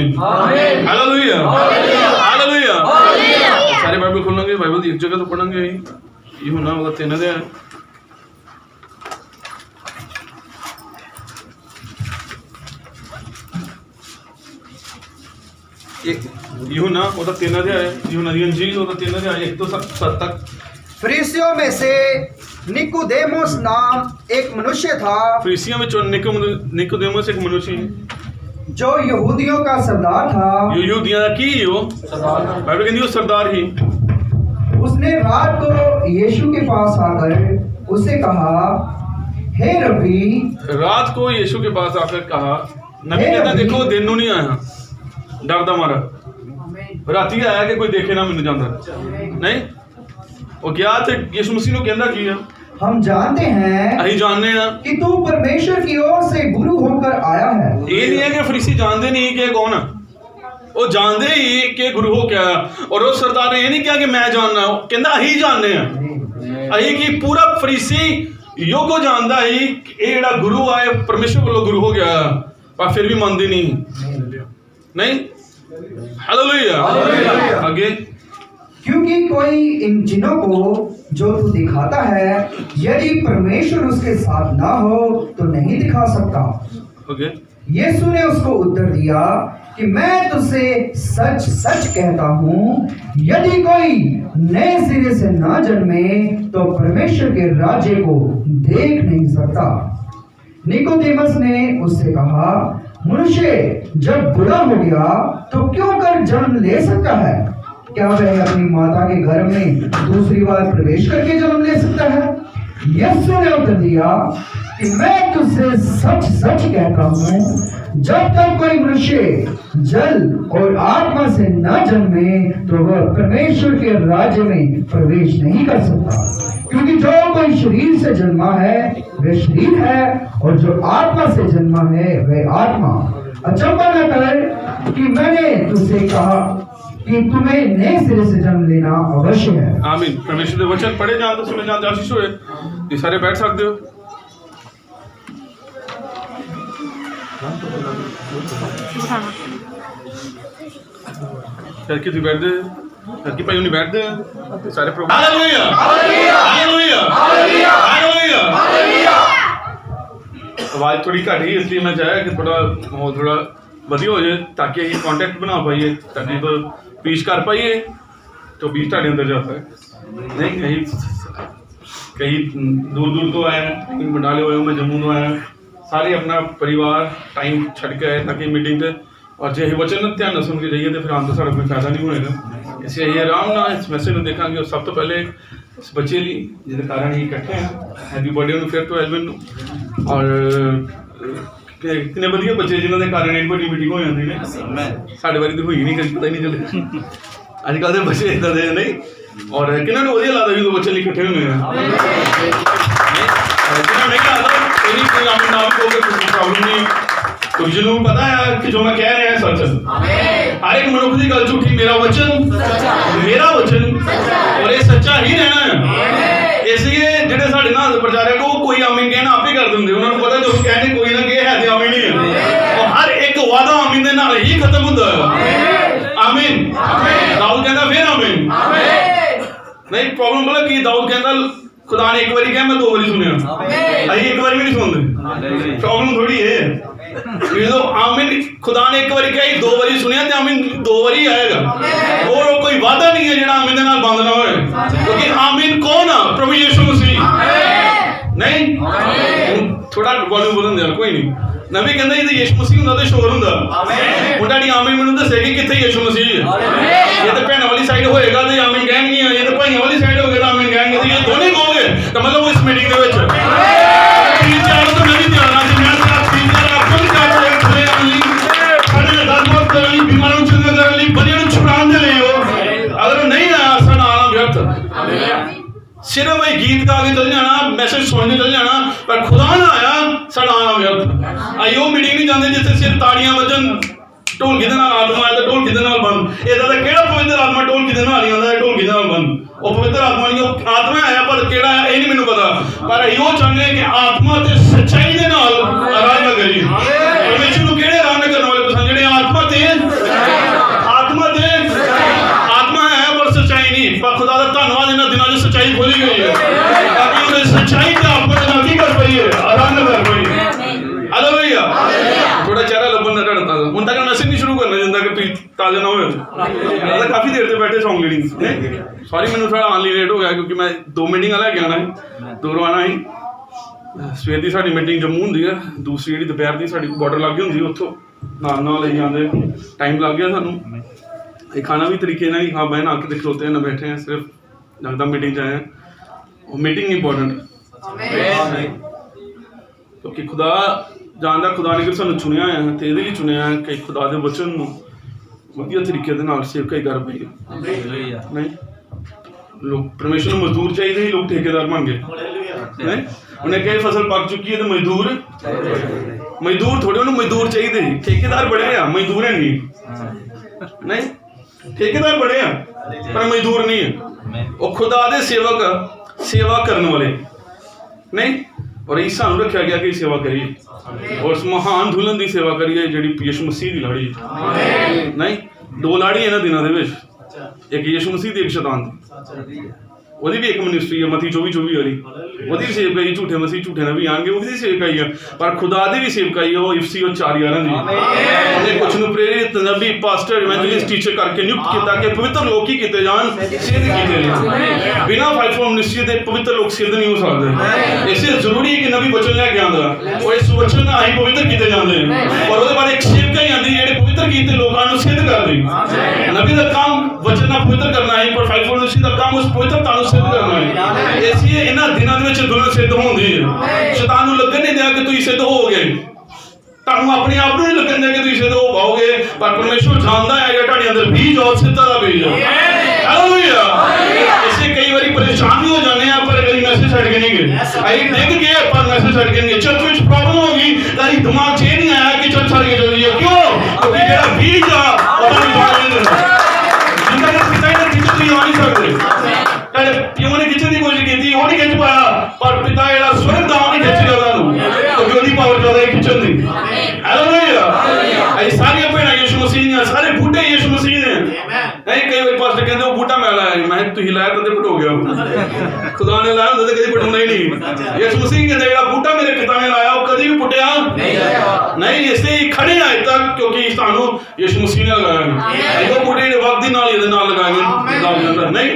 आमीन hallelujah hallelujah. सारे Bible खोलेंगे, बाइबल एक जगह तो पढ़ेंगे। यूहन्ना वाला 3 अध्याय, यूहन्ना वाला 3 अध्याय, यूहन्ना दी इंजील वाला 3 अध्याय 1 तो 7 तक। फरीसियों में से निकोदेमुस नाम एक मनुष्य था, फरीसियों में निकोदेमुस एक मनुष्य जो यहूदियों का सरदार था। यहूदियों का की हो बाइबल कहती है सरदार ही। उसने रात को यीशु के पास आकर उसे कहा, हे रब्बी। रात को यीशु के पास आकर कहा, नबी कहता देखो दिन नहीं आया, डरदा मारा राती आया कि कोई देखे ना मैंने जाता नहीं। और क्या थे यीशु मसीह ने कहता की है, हम जानते हैं अही जानने हैं कि तू परमेश्वर की ओर से गुरु होकर आया है। ये नहीं है कि फरीसी जानते नहीं कि कौन है, वो जानते ही कि गुरु हो क्या। और वो सरदार ने ये नहीं किया कि मैं जानना, कहता अही जानने हैं। अही की पूरा फरीसी यो को जानता ही ये जेड़ा गुरु आए परमेश्वर को गुरु हो गया, पर फिर भी मानते नहीं। हालेलुया आगे। क्योंकि कोई इन चिन्हों को जो तू दिखाता है, यदि परमेश्वर उसके साथ ना हो तो नहीं दिखा सकता। ओके। यीशु ने उसको उत्तर दिया कि मैं तुझसे सच सच कहता हूँ, यदि कोई नए सिरे से ना जन्मे तो परमेश्वर के राज्य को देख नहीं सकता। निकोदेमुस ने उससे कहा, मनुष्य जब बूढ़ा हो गया तो क्यों कर जन्म ले सकता है? क्या वह अपनी माता के घर में दूसरी बार प्रवेश करके जन्म ले सकता है? यीशु ने उत्तर दिया कि मैं तुझसे सच सच कहता हूँ, जब तक कोई मनुष्य जल और आत्मा से न जन्मे तो वह परमेश्वर के राज्य में प्रवेश नहीं कर सकता। क्योंकि जो कोई शरीर से जन्मा है वह शरीर है, और जो आत्मा से जन्मा है वह आत्मा। अचंभा न कर कि मैंने तुझसे कहा कि तुम्हें नए सिरे से जन्म लेना अवश्य है। आमीन। परमेश्वर के वचन पढ़े जान तो सुने जान आशीष होए। ये सारे बैठ सकते हो। करके तू बैठ दे, करके भाई उन्हें बैठ दे। सारे program hallelujah hallelujah hallelujah hallelujah. आवाज थोड़ी घट गई इसलिए मैं चाहा कि थोड़ा माहौल थोड़ा ਵਧੀਆ हो जाए ताकि ये कॉन्टेक्ट बना पाइए, ताकि तो पेश कर पाइए तो बीच ਤੁਹਾਡੇ अंदर जाता है। नहीं कहीं दूर दूर तो आए हैं, कहीं बंडाले हुए मैं जम्मू तो आया, सारे अपना परिवार टाइम छड़ के आए ताकि मीटिंग से और जो वचन ध्यान सुन के जाइए तो फिर आम तो सारा कोई फायदा नहीं होएगा। इसलिए ये आराम ना इस मैसेज में देखेंगे। और सब तो पहले इस बच्चे लिए जिसके कारण ही इकट्ठे हैं, हैप्पी बर्थडे फिर तो एलविन। और कितने वधिया बच्चे जिन्होंने कारण एक बड़ी मीटिंग हो जाती है, साढ़े बारी तो हुई नहीं, कभी पता ही नहीं चले। अजकल के बच्चे इदा दे नहीं। और किन्होंने वधिया लगता जो बच्चे इकट्ठे होने नहीं लगता कोई प्रॉब्लम नहीं। तो जिन्होंने पता है कि जो मैं कह रहा है सच, हर एक मनुष्य की गल झूठी, मेरा वचन और ये सच्चा ही रहना है। इसलिए जेडे साढ़े नाल प्रचारक को कोई आमीन कहना आप ही कर देंगे, उन्होंने पता जो कहने कोई ना कहे है तो आमीन ही है। और हर एक वादा आमीन दे नाल ही खत्म होता है। आमीन। दाऊद कहता फिर आमीन नहीं। प्रॉब्लम बोला कि दाऊद कहता खुदा ने एक बारी कहा मैं 2 बारी सुनिया, अभी एक बार भी नहीं सुनते। प्रॉब्लम थोड़ी है तो आमीन खुदा ने एक बारी कही 2 बारी सुनिया तो आमीन 2 बारी आएगा। और कोई वादा नहीं है जेड़ा आमीन दे नाल बंद ना होए, क्योंकि आमीन कौन है? प्रभु यीशु मसीह। नहीं थोड़ा वॉल्यूम बोलन दे कोई नहीं। नबी कहंदा ये यीशु मसीह हुंदा ते शोर हुंदा। मुंडा दी आमीन मैनूं दसेगी किथे यीशु मसीह है। ये तो भैन वाली साइड होएगा तो आमीन कहणगे, ये तो भाइयों वाली साइड होएगा तो आमीन कहणगे। तो ये दोनों कहोगे तो मतलब इस मीटिंग दे विच 3-4 तो मैं भी तैयार हां। मैं 3-4 आपको भी तैयार होए खड़े रहने लई, खड़े दरबार करने लई, बीमारों ਨੂੰ ਚੰਗਾ ਕਰਨ ਲਈ, ਬੰਦਿਆਂ ਨੂੰ ਛੁਡਾਉਣ ਦੇ ਲਈ हो। अगर नहीं आया साडा आना व्यर्थ। सिर्फ भाई गीत गा के चल जाना, मैसेज सुन के चल जाना, पर खुदा ना आया साडा आना व्यर्थ। आइयो मीटिंग नहीं जाते जिथे सिर्फ ताड़ियां बजन, ढोल किदे नाल आत्मा आया तो ढोल किदे नाल बंद। इदा दा केड़ा पवित्र आत्मा ढोल किदे नाल नहीं आंदा, ढोल किदे नाल बंद। ਉਹ पवित्र आत्मा नहीं आत्मा आया पर केड़ा आया ये नहीं मैनूं पता, पर इहो चाहते कि आत्मा ते सच्चाई दे नाल आराधना करिए। परमेश्वर नूं केड़े आराधना करन वाले पसंद जेड़े आत्मा ते ਹੁਣ ਤੱਕ ਮੈਸੇਜ ਨਹੀਂ ਸ਼ੁਰੂ ਕਰਨਾ ਜਿੰਦਾ ਕਿ ਤੁਸੀਂ ਤਾਜ਼ਾ ਨਾ ਹੋਏ ਤਾਂ ਕਾਫੀ ਦੇਰ ਤੇ ਬੈਠੇ ਸੌਂਗ ਲੀਡਿੰਗ ਸੌਰੀ ਮੈਨੂੰ ਥੋੜਾ ਆਨ ਲਈ ਲੇਟ ਹੋ ਗਿਆ ਕਿਉਂਕਿ ਮੈਂ 2 ਮੀਟਿੰਗਾਂ ਲੈ ਕੇ ਆਉਣਾ ਸੀ ਦੂਰੋਂ ਆਉਣਾ ਸੀ ਸਵੇਰ ਦੀ ਸਾਡੀ ਮੀਟਿੰਗ ਜੰਮੂ ਹੁੰਦੀ ਹੈ ਦੂਸਰੀ ਜਿਹੜੀ ਦੁਪਹਿਰ ਦੀ ਸਾਡੀ ਬਾਰਡਰ ਲੱਗ ਹੁੰਦੀ ਉੱਥੋਂ ਨਾਲ ਲਈ ਜਾਂਦੇ ਟਾਈਮ ਲੱਗ ਗਿਆ ਸਾਨੂੰ ਇਹ ਖਾਣਾ ਵੀ ਤਰੀਕੇ ਨਾਲ ਹੀ ਖਾ ਬਹਿ ਨਾ ਕੇ ਖਲੋਤੇ ਨਾ ਬੈਠੇ हैं सिर्फ लगता मीटिंग च आए हैं मीटिंग इंपॉर्टेंट क्योंकि खुदा जानता खुदा ने सानू चुनिया है तो ये चुनिया है कि खुदा के वचन वधिया तरीके सेवकाई कर पाई नहीं लोग परमेश्वर को मजदूर चाहिए लोग ठेकेदार बन गए नहीं उन्हें कई फसल पक चुकी है तो मजदूर थोड़े उन्हें मजदूर चाहिए ठेकेदार बड़े हैं मजदूर है नहीं ठेकेदार बड़े हैं पर मजदूर नहीं है वो खुदा दे सेवक सेवा करने वाले नहीं और ये सानू रखा गया कि सेवा करिए और उस महान दुल्हन की सेवा करिए जी यीशु मसीह की लाड़ी नहीं 2 लाड़ी इन्होंने दिनों के एक यीशु मसीह की एक शैतान की ਉਹਦੀ ਵੀ ਇੱਕ ਮਿਨਿਸਟਰੀ ਹੈ ਮਤੀ 24 ਵਾਲੀ ਉਹਦੀ ਵੀ ਸੇਵਕਾਈ ਝੂਠੇ ਮਸੀਹ ਝੂਠੇ ਨਬੀ ਆਣਗੇ ਉਹਦੀ ਸੇਵਕਾਈ ਹੈ ਪਰ ਖੁਦਾ ਦੀ ਵੀ ਸੇਵਕਾਈ ਹੈ ਉਹ ਇਫਸੀਓ 4:11 ਦੀ ਉਹਨੇ ਕੁਝ ਨੂੰ ਪ੍ਰੇਰਿਤ ਨਬੀ ਪਾਸਟਰ ਇਵੈਂਜਲਿਸਟ ਟੀਚਰ ਕਰਕੇ ਨਿਯੁਕਤ ਕੀਤਾ ਕਿ ਪਵਿੱਤਰ ਲੋਕ ਹੀ ਕੀਤੇ ਜਾਣ ਸਿੱਧ ਕੀਤੇ ਜਾਣ ਬਿਨਾਂ ਫਾਈਫੋਰਮ ਮਿਨਿਸਟਰੀ ਦੇ ਪਵਿੱਤਰ ਲੋਕ ਸਿੱਧ ਨਹੀਂ ਹੋ ਸਕਦੇ ਇਸੇ ਜ਼ਰੂਰੀ ਹੈ ਕਿ ਨਬੀ ਵਚਨ ਲੈ ਕੇ ਆਉਂਦਾ ਉਹ ਇਸ ਵਚਨ ਨਾਲ ਹੀ ਪਵਿੱਤਰ ਕੀਤੇ ਜਾਂਦੇ ਔਰ ਉਹਦੇ ਬਾਅਦ ਇੱਕ ਸੇਵਕਾਈ ਆਉਂਦੀ ਜਿਹੜੇ ਪਵਿੱਤਰ ਕੀਤੇ ਲੋਕਾਂ ਨੂੰ ਸਿੱਧ ਕਰਦੇ ਨਬੀ ਦਾ ਕੰਮ ਵਚਨ ਨਾਲ ਪਵਿੱਤਰ ਕਰਨਾ ਹੈ ਪਰ ਫਾਈਫੋਰਮ ਮਿਨਿਸਟਰੀ ਦਾ ਕੰਮ ਉਸ ਪਵਿੱਤਰਤਾ ਨੂੰ सिद्ध करना है इसलिए इन्हां दिनों दे विच दुल्हन सिद्ध होंदी है शैतान नूं लगन नहीं दिया कि तुसीं सिद्ध हो गए तुहानूं अपने आप नूं नहीं लगन दिया कि तुसीं सिद्ध हो पाओगे पर परमेश्वर जानदा है कि तुहाडे अंदर बीज और सिद्धा दा बीज है हालेलुया इसे कई बारी परेशान भी हो जाने हैं पर कभी मैसेज छड़ के नहीं गए आई देख गए पर मैसेज छड़ के नहीं गए चर्च विच प्रॉब्लम होगी तारी दिमाग च नहीं आया कि चर्च छड़ के चल जाइए क्यों क्योंकि जेड़ा बीज आ ओह नहीं जाने देना जिंदा के पिता ने किसी नहीं आ नहीं सकते पिओ ने खिंचने की कोशिश की वो नहीं खिंच पाया पर पिता जेड़ा स्वर्ग दा नहीं खिंच लिया उन्होंने क्योंकि उसकी पावर ज्यादा है खिंचन दी हालेलुया ऐ सारी भैणां यीशु मसीह ने सारे बूटे यीशु मसीह ने नहीं कई बार पास्टर कहते वो बूटा मैं लाया मैं तुसीं लाया तो पट हो गया खुदा ने लाया तो कभी पटूना ही नहीं यीशु मसीह कहते जेड़ा बूटा मेरे पिता ने लाया वो कभी भी पुटिया नहीं इससे खड़े आए तक क्योंकि सानू यीशु मसीह ने लगाया वो बूटे वक्त दी नाल इहदे नाल लगाए नहीं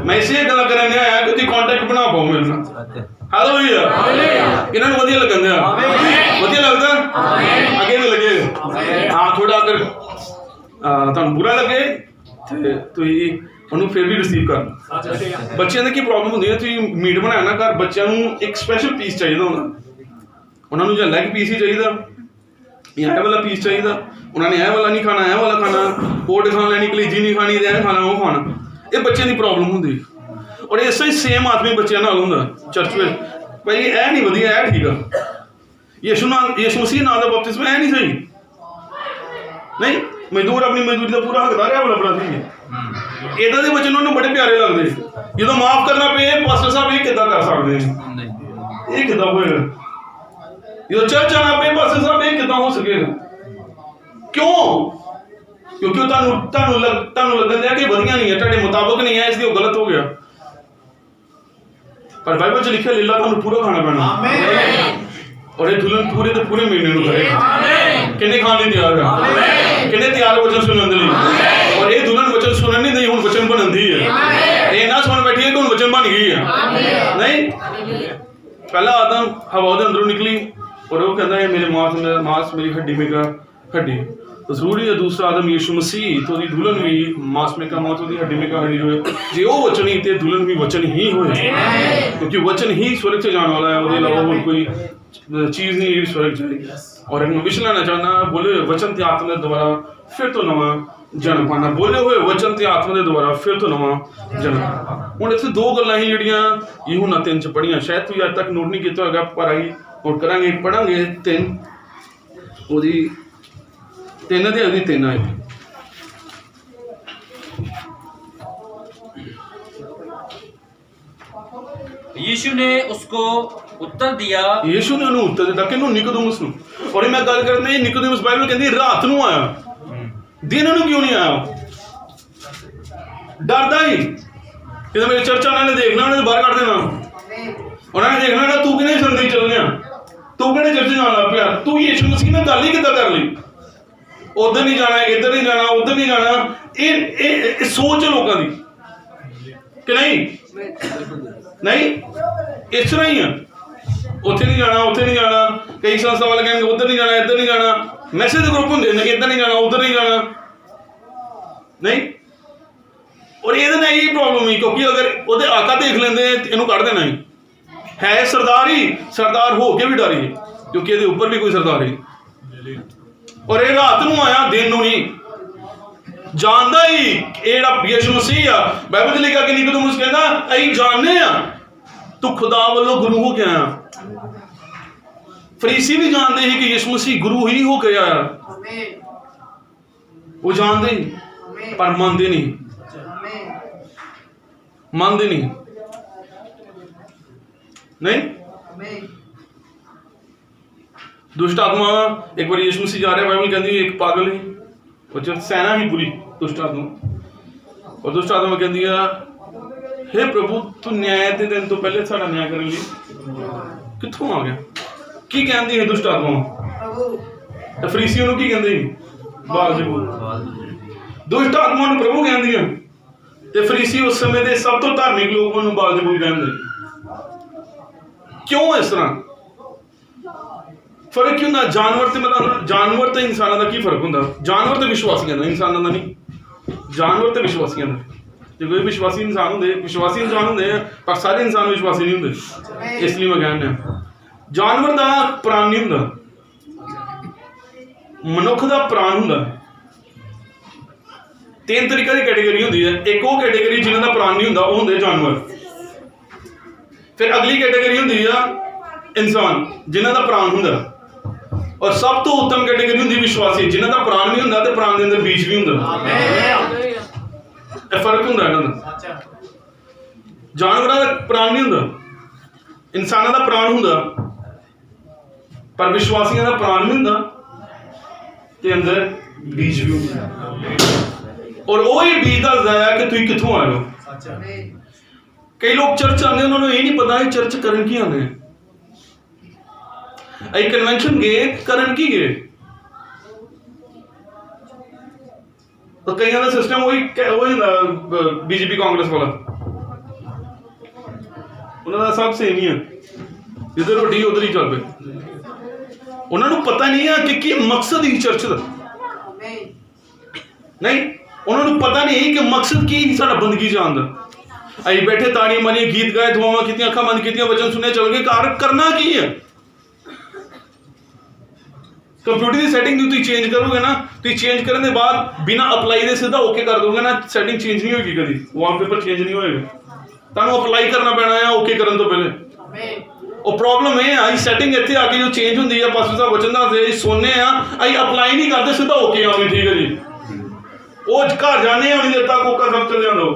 मैं इसे गल करने आया कि तुसीं कांटेक्ट बना पाओ मेरे नाल हालेलुया इन्हां नूं वधिया लगन दिया वधिया लगदा आगे भी लगे हां थोड़ा अगर तुहानूं बुरा लगे ते तुसीं ਉਹਨੂੰ ਫਿਰ ਵੀ ਰਿਸੀਵ ਕਰ ਬੱਚਿਆਂ ਦੀ ਕੀ ਪ੍ਰੋਬਲਮ ਹੁੰਦੀ ਹੈ ਤੁਸੀਂ ਮੀਟ ਬਣਾਇਆ ਨਾ ਘਰ ਬੱਚਿਆਂ ਨੂੰ ਇੱਕ ਸਪੈਸ਼ਲ ਪੀਸ ਚਾਹੀਦਾ ਹੁੰਦਾ ਉਹਨਾਂ ਨੂੰ ਜਾਂ ਲੈਗ ਪੀਸ ਹੀ ਚਾਹੀਦਾ ਜਾਂ ਇਹ ਵਾਲਾ ਪੀਸ ਚਾਹੀਦਾ ਉਹਨਾਂ ਨੇ ਇਹ ਵਾਲਾ ਨਹੀਂ ਖਾਣਾ ਇਹ ਵਾਲਾ ਖਾਣਾ ਕੋਟ ਖਾਣ ਲੈਣੀ ਕਲੀਜੀ ਨਹੀਂ ਖਾਣੀ ਤੇ ਇਹ ਖਾਣਾ ਉਹ ਖਾਣਾ ਇਹ ਬੱਚਿਆਂ ਦੀ ਪ੍ਰੋਬਲਮ ਹੁੰਦੀ ਔਰ ਇਸੇ ਹੀ ਸੇਮ ਆਦਮੀ ਬੱਚਿਆਂ ਨਾਲ ਹੁੰਦਾ ਚਰਚ ਵਿੱਚ ਭਾਈ ਇਹ ਨਹੀਂ ਵਧੀਆ ਇਹ ਠੀਕ ਆ ਯਿਸੂ ਮਸੀਹ ਨਾਮ ਦਾ ਬਪਤਿਸਮ ਇਹ ਨਹੀਂ ਸਹੀ ਨਹੀਂ ਮਜ਼ਦੂਰ ਆਪਣੀ ਮਜ਼ਦੂਰੀ ਦਾ ਪੂਰਾ ਹੱਕਦਾਰ ਹੈ ਵਾਲਾ ਬੜਾ ਸੀ ਇਦਾਂ ਦੇ ਵਚਨ ਉਹਨੂੰ ਬੜੇ ਪਿਆਰੇ ਲੱਗਦੇ ਜਦੋਂ ਮਾਫ ਕਰਨਾ ਪਏ ਪਾਸਟਰ ਸਾਹਿਬ ਇਹ ਕਿੱਦਾਂ ਕਰ ਸਕਦੇ ਇਹ ਕਿੱਦਾਂ ਹੋਏਗਾ ਜਦੋਂ ਚਰਚ ਆਣਾ ਪਏ ਪਾਸਟਰ ਸਾਹਿਬ ਇਹ ਕਿੱਦਾਂ ਹੋ ਸਕੇਗਾ ਕਿਉਂ क्योंकि ਤੁਹਾਨੂੰ ਲੱਗਣ ਦਿਆ ਕਿ ਵਧੀਆ ਨਹੀਂ ਹੈ ਤੁਹਾਡੇ ਮੁਤਾਬਕ ਨਹੀਂ ਹੈ ਇਸ ਲਈ ਉਹ ਗਲਤ ਹੋ ਗਿਆ ਪਰ ਬਾਈਬਲ 'ਚ ਲਿਖਿਆ ਲੀਲਾ ਤੁਹਾਨੂੰ ਪੂਰਾ ਖਾਣਾ ਪੈਣਾ ਆਮੀਨ ਔਰ ਇਹ ਦੁਲਹਨ ਪੂਰੇ ਦੇ ਪੂਰੇ ਮਹੀਨੇ ਨੂੰ ਕਰੇਗਾ ਆਮੀਨ ਕਿੰਨੇ ਖਾਣ ਲਈ ਤਿਆਰ ਹੈ ਆਮੀਨ ਕਿੰਨੇ ਤਿਆਰ ਵਚਨ ਸੁਣਨ ਦੇ ਲਈ ਆਮੀਨ ਔਰ ਇਹ ਦੁਲਹਨ ਵਚਨ ਸੁਣਨ ਨਹੀਂ ਹੁਣ ਵਚਨ ਬਣਦੀ ਹੈ ਆਮੀਨ ਇਹ ਨਾ ਸੁਣ ਬੈਠੀ ਹੈ ਕਿ ਹੁਣ ਵਚਨ ਬਣ ਗਈ ਹੈ ਆਮੀਨ ਨਹੀਂ ਪਹਿਲਾ ਆਦਮ ਹਵਾ ਦੇ ਅੰਦਰੋਂ ਨਿਕਲੀ और वो कहता है मेरे मांस मेरी हड्डी में का हड्डी तो जरूरी है दूसरा आदम यीशु मसीह तो दुल्हन भी मांस में का मांस हड्डी में का हड्डी होए जे वो वचन ही ते दुल्हन भी वचन ही होए क्योंकि वचन ही स्वर्ग से जाने वाला है उसके अलावा और कोई चीज नहीं स्वर्ग जाएगी और एक विषय लेना चाहना बोले वचन ते आत्मा द्वारा फिर तो नवा जन्म पाना बोले हुए वचन ते आत्मा दे द्वारा फिर तो नवा जन्म हुण इत्थे दो गल्लां ही जिहड़ियां यूहन्ना 3 च पढ़ियां शायद तुसीं अज तक नोट नहीं कीता होगा पर आई और करांगे पढ़ांगे 3 ओदी 3 दे अभी 3 आए यीशु ने उसको उत्तर दिया यीशु ने उन्हें उत्तर दिया किन्नू निकोदेमुस नूं और मैं गल करने निकोदेमुस बाइबल कहंदी रात नूं आया दिन नूं क्यों नहीं आया डरदा ही कि मेरे चर्चा ने देखना उन्हें बाहर कट देना उन्होंने देखना ना तू किने संदेश चलने तू किने चर्च जान लग पिया तू यीशु मसीह ने गल ही किद्दां कर ली उधर नहीं जाना, इधर नहीं जाना, उधर नहीं जाना। ये सोच है लोगों की कि नहीं नहीं इस तरह ही है। उत्थे नहीं जाना, उत्थे नहीं जाना, कई संस्था वाले कहेंगे उधर नहीं जाना, इधर नहीं जाना। मैसेज ग्रुप होंगे इधर नहीं जाना, उधर नहीं जाना, नहीं। और ये यही प्रॉब्लम है, क्योंकि अगर वो आका देख लेंगे इनू कढ़ देना ही है। सरदार ही सरदार हो के भी डर ही, क्योंकि ये ऊपर भी कोई सरदार ही। और ये रात नूं आया, दिन नूं नहीं जानदा ही। यीशु मसीह आ, बाइबल च लिखा कि निकोदेमुस कहंदा असीं जानने आ तू खुदा वालों गुरु हो के आया। फरीसी भी जानते हैं कि यीशु मसीह गुरु ही हो के आया, वो जानते ही पर मानते नहीं, मानते नहीं, नहीं। दुष्ट आत्मा एक बार यीशु मसीह जा रहे, बाइबल कहती है एक पागल ही और जब सेना ही पूरी दुष्ट आत्मा, और दुष्ट आत्मा कहती है हे प्रभु तू न्याय दे दिन तो पहले साड़ा न्याय करने लिए कित्थों आ गया। की कहती है दुष्ट आत्मा? फरीसियों को की कहती बालज़ेबूल। दुष्ट आत्मा ने प्रभु कहती है ते फरीसी उस समय के सब तो धार्मिक लोग उन्होंने बालज़ेबूल कहते। क्यों इस तरह फर्क क्यों ना? जानवर ते मतलब जानवर ते इंसानों का की फर्क होंदा? जानवर ते विश्वासियों का, इंसानों का नहीं। जानवर ते विश्वासियों का, जो कोई विश्वासी इंसान होंगे, विश्वासी इंसान होंगे पर सारे इंसान विश्वासी नहीं होंगे। इसलिए मैं कहना जानवर का प्राण नहीं होंदा, मनुख का प्राण होंदा। तीन तरीके की कैटेगरी होंदी है। एक वो कैटेगरी जिन्हों का प्राण नहीं होंदा, वो होंदे जानवर। फिर अगली कैटेगरी होंदी है इंसान जिन्हों का प्राण होंदा, और सब तो उत्तम कैटेगरी होंदी विश्वासी जिन्हों का प्राण नहीं होंदा ते प्राण के अंदर बीज भी होंदा। फर्क होंदा इन्हां दा। जानवरां दा प्राण नहीं होंदा, इंसानां दा प्राण होंदा, पर विश्वासियों का प्राण नहीं होंदा ते अंदर बीज भी होंदा। और वो ही बीज दसदा है कि तुसीं कित्थों आए हो। कई लोग चर्च आते, उन्होंने ये नहीं पता है चर्च करन की आने। अई कन्वेंशन गए करन की गए, तो कई का सिस्टम वही बीजेपी कांग्रेस वाला, उन्होंने सब सेम ही है, जिधर रोटी उधर ही चल पे। उन्होंने पता नहीं है कि मकसद ही चर्च का नहीं, उन्होंने पता नहीं कि मकसद की साडा बंदगी जान दा। अं बैठे ताड़ी मारी, गीत गाए, दुआवां कीतियां, अखां बंद कीतियां, वचन सुने, चल गए घर। करना की है? कंप्यूटर की सैटिंग तुम चेंज करोगे ना, तुम चेंज करने के बाद बिना अप्लाई के सीधा ओके कर दोगे ना, सैटिंग चेंज नहीं होगी, कभी वॉलपेपर चेंज नहीं होएगा। तुहानू अप्लाई करना पैना है ओके करने तो पहले। और प्रॉब्लम यह है सैटिंग इतने आके जो चेंज होंगी है, पास्टर साहब वचन दसदे सुनने अं अप्लाई नहीं करते, सीधा ओके आ ठीक है जी। वो घर जाने उन्नी देर तक ओका सब चल जाओ।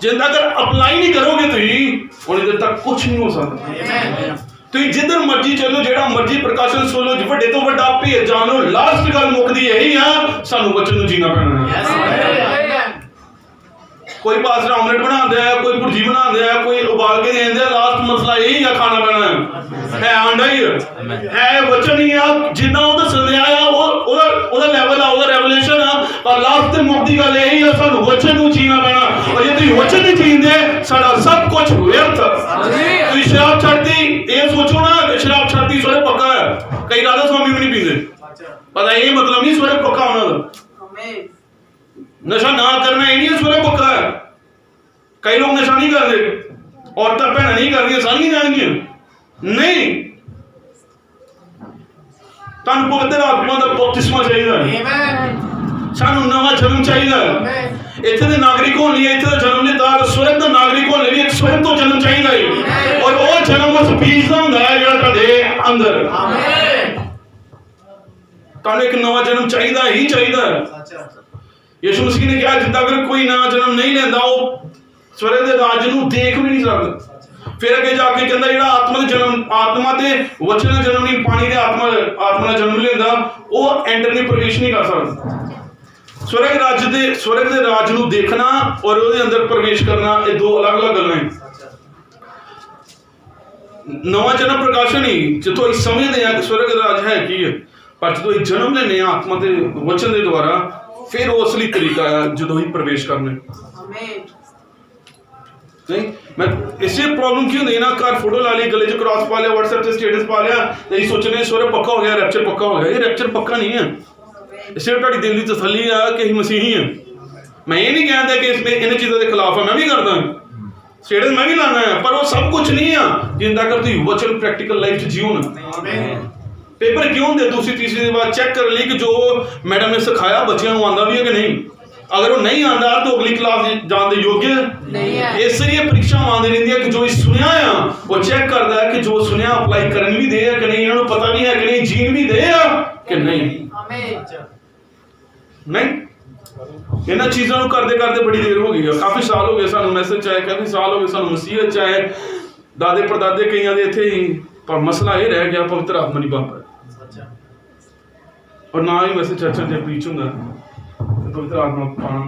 जिन तक अप्लाई नहीं करोगे तुम उन्नी देर तक कुछ नहीं हो सकता। तुम जिधर मर्जी चलो, जेड़ा मर्जी प्रकाशन सुन लो, वड्डे तो वड्डा भेद जान लो, लास्ट गल मुकदी यही आ सानू बच्चों को जीना पैना है। कोई पास्टर ऑमलेट बना है, कोई भुर्जी बना है, कोई उबाल के दे दिया, लास्ट मसला यही है खाना पैना है आंडा ही है बच्चन ही है। जिन्ना वो दसदे आया ओदा लेवल आ, ओदा रेवोल्यूशन आ, पर लास्ट ते मुक्ति गल यही है सानू वचन को जीना पैना। और जे तुसीं वचन नहीं जींदे साडा सब कुछ व्यर्थ। तुसीं शराब छड्डती, ये सोचो ना शराब छड्डती सोरे पक्का है। कई राधा स्वामी भी नहीं पींदे, पता ये मतलब नहीं सोरे पक्का होना दा। नशा ना करना ये नहीं सोरे पक्का है। कई लोग नशा नहीं करते, औरतें भैन नहीं कर रही, सारी जाएंगी नहीं। तुहानू पवित्र आत्मा का बपतिस्मा चाहिए, सानू नवा जन्म चाहिए। इत्थे दे नागरिक होने लिए, इत्थे दा जन्म लेता स्वर्ग दा नागरिक होने लिए एक स्वर्ग तो जन्म चाहिए, और वो जन्म उस बीज दा हुंदा है जेड़ा तुहाडे अंदर। तुहानू एक नवा जन्म चाहिए ही चाहिए। यीशु मसीह ने कहा जिद्दां अगर कोई नवा जन्म नहीं लेंदा वो स्वर्ग दे राज नूं देख भी नहीं सकदा। फिर अगे जाके कहंदा जेड़ा आत्मा दे जन्म, आत्मा ते वचन दे जन्म नहीं, पानी दे आत्मा दा जन्म लेंदा वो एंटर नहीं, प्रवेश नहीं कर सकदा। स्वर्ग दे राज नूं देखना और ਉਹਦੇ अंदर प्रवेश करना ये दो अलग अलग गल्लां हैं। नवा जन्म प्रकाशन ही जिथों असीं समझदे हां कि स्वर्ग दा राज है की है, पर जो जन्म लेने आत्मा के वचन के द्वारा फिर वो असली तरीका है जो ही प्रवेश करने नहीं। मैं इसे प्रॉब्लम क्यों नहीं ना घर फोटो ला ली, गले च क्रॉस पा लिया, व्हाट्सएप से स्टेटस पा लिया, यही सोचने सवेरे पक्का हो गया, रैप्चर पक्का हो गया। ये रैप्चर पक्का नहीं है, सिर्फ ਤੁਹਾਡੀ दिल की तसल्ली है कि ਅਸੀਂ मसीही हैं। मैं ये नहीं कहता कि इसमें इन चीज़ों के खिलाफ है, मैं भी करता हूँ, स्टेटस मैं भी लाना है, पर वो सब कुछ नहीं है जिंदा कर तुम वचन प्रैक्टिकल लाइफ जियो ना। पेपर क्यों होंगे दूसरी तीसरी बार चेक कर ली कि जो मैडम ने सिखाया बच्चों को आंदा भी है कि नहीं। अगर वो नहीं आंदा तो अगली क्लास जाने योग्य नहीं है। इसलिए परीक्षा आंदी रहती है कि जो सुनिया है वो चेक करता है कि जो सुनिया अप्लाई करन भी दे कि नहीं, इन्होंने पता नहीं है कि नहीं, जीन भी दे कि नहीं। नहीं इन्होंने चीज़ों को करते करते बड़ी देर हो गई है, काफ़ी साल हो गए सानू मैसेज आए, काफ़ी साल हो गए सानू मसीहत आए, दादे परदादे कई दे इत्थे ही, पर मसला ये रह गया पवित्र आत्मा नहीं बाप और ना ही वैसे चर्चा जब प्रीच होंगे पवित्र आत्मा पाना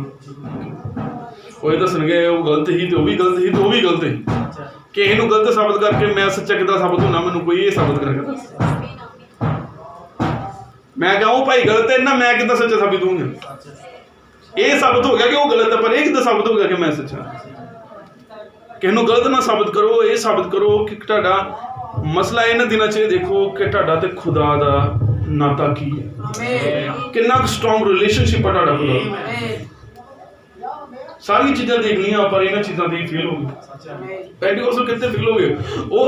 वो दसणगे वो गलत ही तो भी गलत ही तो भी गलत ही किसी को गलत साबित करके मैं सच्चा किदा साबित होना, मैंने कोई ये साबित करेगा। मैं कहूँ भाई गलत है ना, मैं किदा सच्चा साबित होऊंगा। ये साबित हो गया कि वो गलत है, पर ये किदा साबित हो गया कि मैं सच्चा। किसी को गलत ना साबित करो, ये साबित करो कि तुहाडा मसला इन्हां दिनां च देखो कि तुहाडा ते खुदा दा नाता की है, कितना स्ट्रॉन्ग रिलेशनशिप है तुहाडा खुदा। सारी चीज़ां देखनियां पर इन्हां चीज़ां ते फेल हो गए। पेंटिकोस्टल कितने फेल हो गए, वो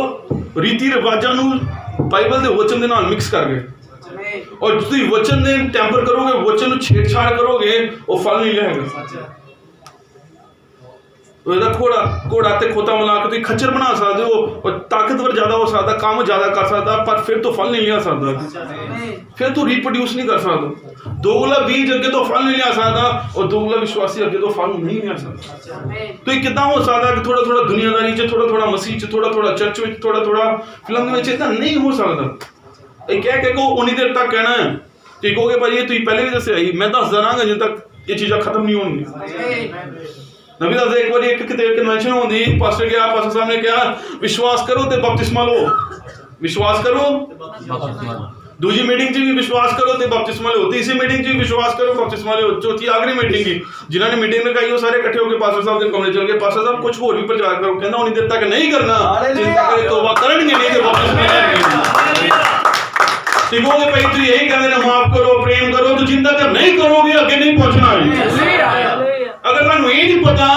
रीति रिवाजां नूं बाइबल दे वचन दे नाल मिक्स कर गए और तुसीं वचन दे टैंपर करोगे, वचन नूं छेड़छाड़ करोगे, वो फल नहीं लेगा। घोड़ा घोड़ा ते खोता मिला के तुम खच्चर बना सकते हो और ताकतवर ज्यादा हो सकता, काम ज्यादा कर सकता, पर फिर तो फल नहीं लिया सकता, फिर तो रिप्रोड्यूस नहीं कर सकता। दोगला बीज अगे तो फल नहीं लिया सकता और दोगला विश्वासी अगे तो फल नहीं लिया सकता। तो ये कितना हो सकता कि थोड़ा थोड़ा दुनियादारी च, थोड़ा थोड़ा मसीह च, थोड़ा थोड़ा चर्च में, थोड़ा थोड़ा फिल्म में, इतना नहीं हो सकता। ये कह के उन्नी देर तक कहना है तो कहोगे भाई ये तुम पहले भी दस आई, मैं दस देना जब तक ये चीज़ा खत्म नहीं होंगी। नबी दस एक बार एक कन्वेंशन होती, पास्टर गया, पास्टर साहब ने कहा विश्वास करो तो बपतिस्मा लो, विश्वास करो। दूसरी मीटिंग च भी विश्वास करो तो बपतिस्मा लो, तीसरी मीटिंग च भी विश्वास करो बपतिस्मा लो, चौथी आखिरी मीटिंग की जिन्होंने मीटिंग लगाई वो सारे इकट्ठे होकर पास्टर साहब के कमरे चल गए। पास्टर साहब कुछ होर भी प्रचार करो, कहना उन्नी देर तक नहीं करना, चिंता करे तौबा करेंगे नहीं तो बपतिस्मा लेंगे। कहोगे भाई तुम यही कहते हैं माफ करो, प्रेम करो, तो जिंदा जब नहीं करोगे आगे नहीं पहुंचना। अगर मैं ये नहीं पता